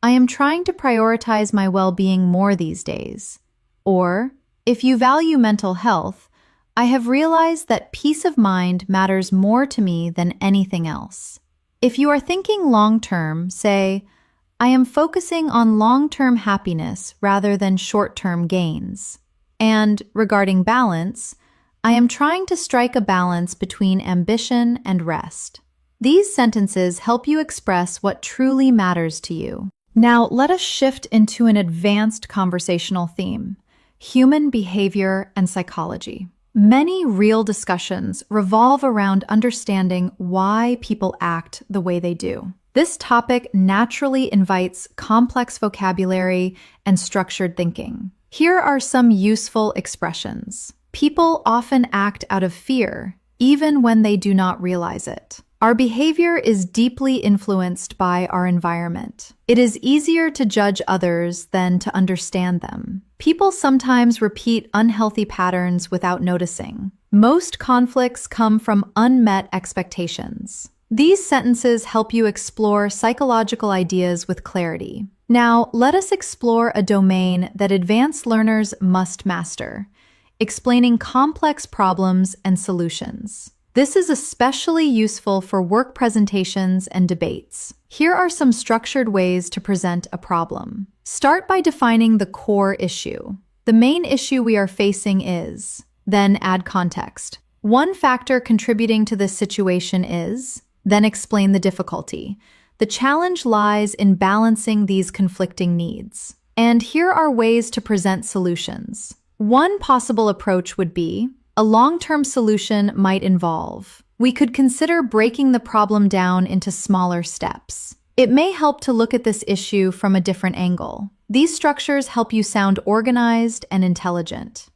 "I am trying to prioritize my well-being more these days." Or, if you value mental health, "I have realized that peace of mind matters more to me than anything else." If you are thinking long-term, say, "I am focusing on long-term happiness rather than short-term gains." And regarding balance, "I am trying to strike a balance between ambition and rest." These sentences help you express what truly matters to you. Now, let us shift into an advanced conversational theme: human behavior and psychology. Many real discussions revolve around understanding why people act the way they do. This topic naturally invites complex vocabulary and structured thinking. Here are some useful expressions. People often act out of fear, even when they do not realize it. Our behavior is deeply influenced by our environment. It is easier to judge others than to understand them. People sometimes repeat unhealthy patterns without noticing. Most conflicts come from unmet expectations. These sentences help you explore psychological ideas with clarity. Now, let us explore a domain that advanced learners must master: explaining complex problems and solutions. This is especially useful for work presentations and debates. Here are some structured ways to present a problem. Start by defining the core issue. The main issue we are facing is, then add context. One factor contributing to this situation is, then explain the difficulty. The challenge lies in balancing these conflicting needs. And here are ways to present solutions. One possible approach would be, a long-term solution might involve. We could consider breaking the problem down into smaller steps. It may help to look at this issue from a different angle. These structures help you sound organized and intelligent.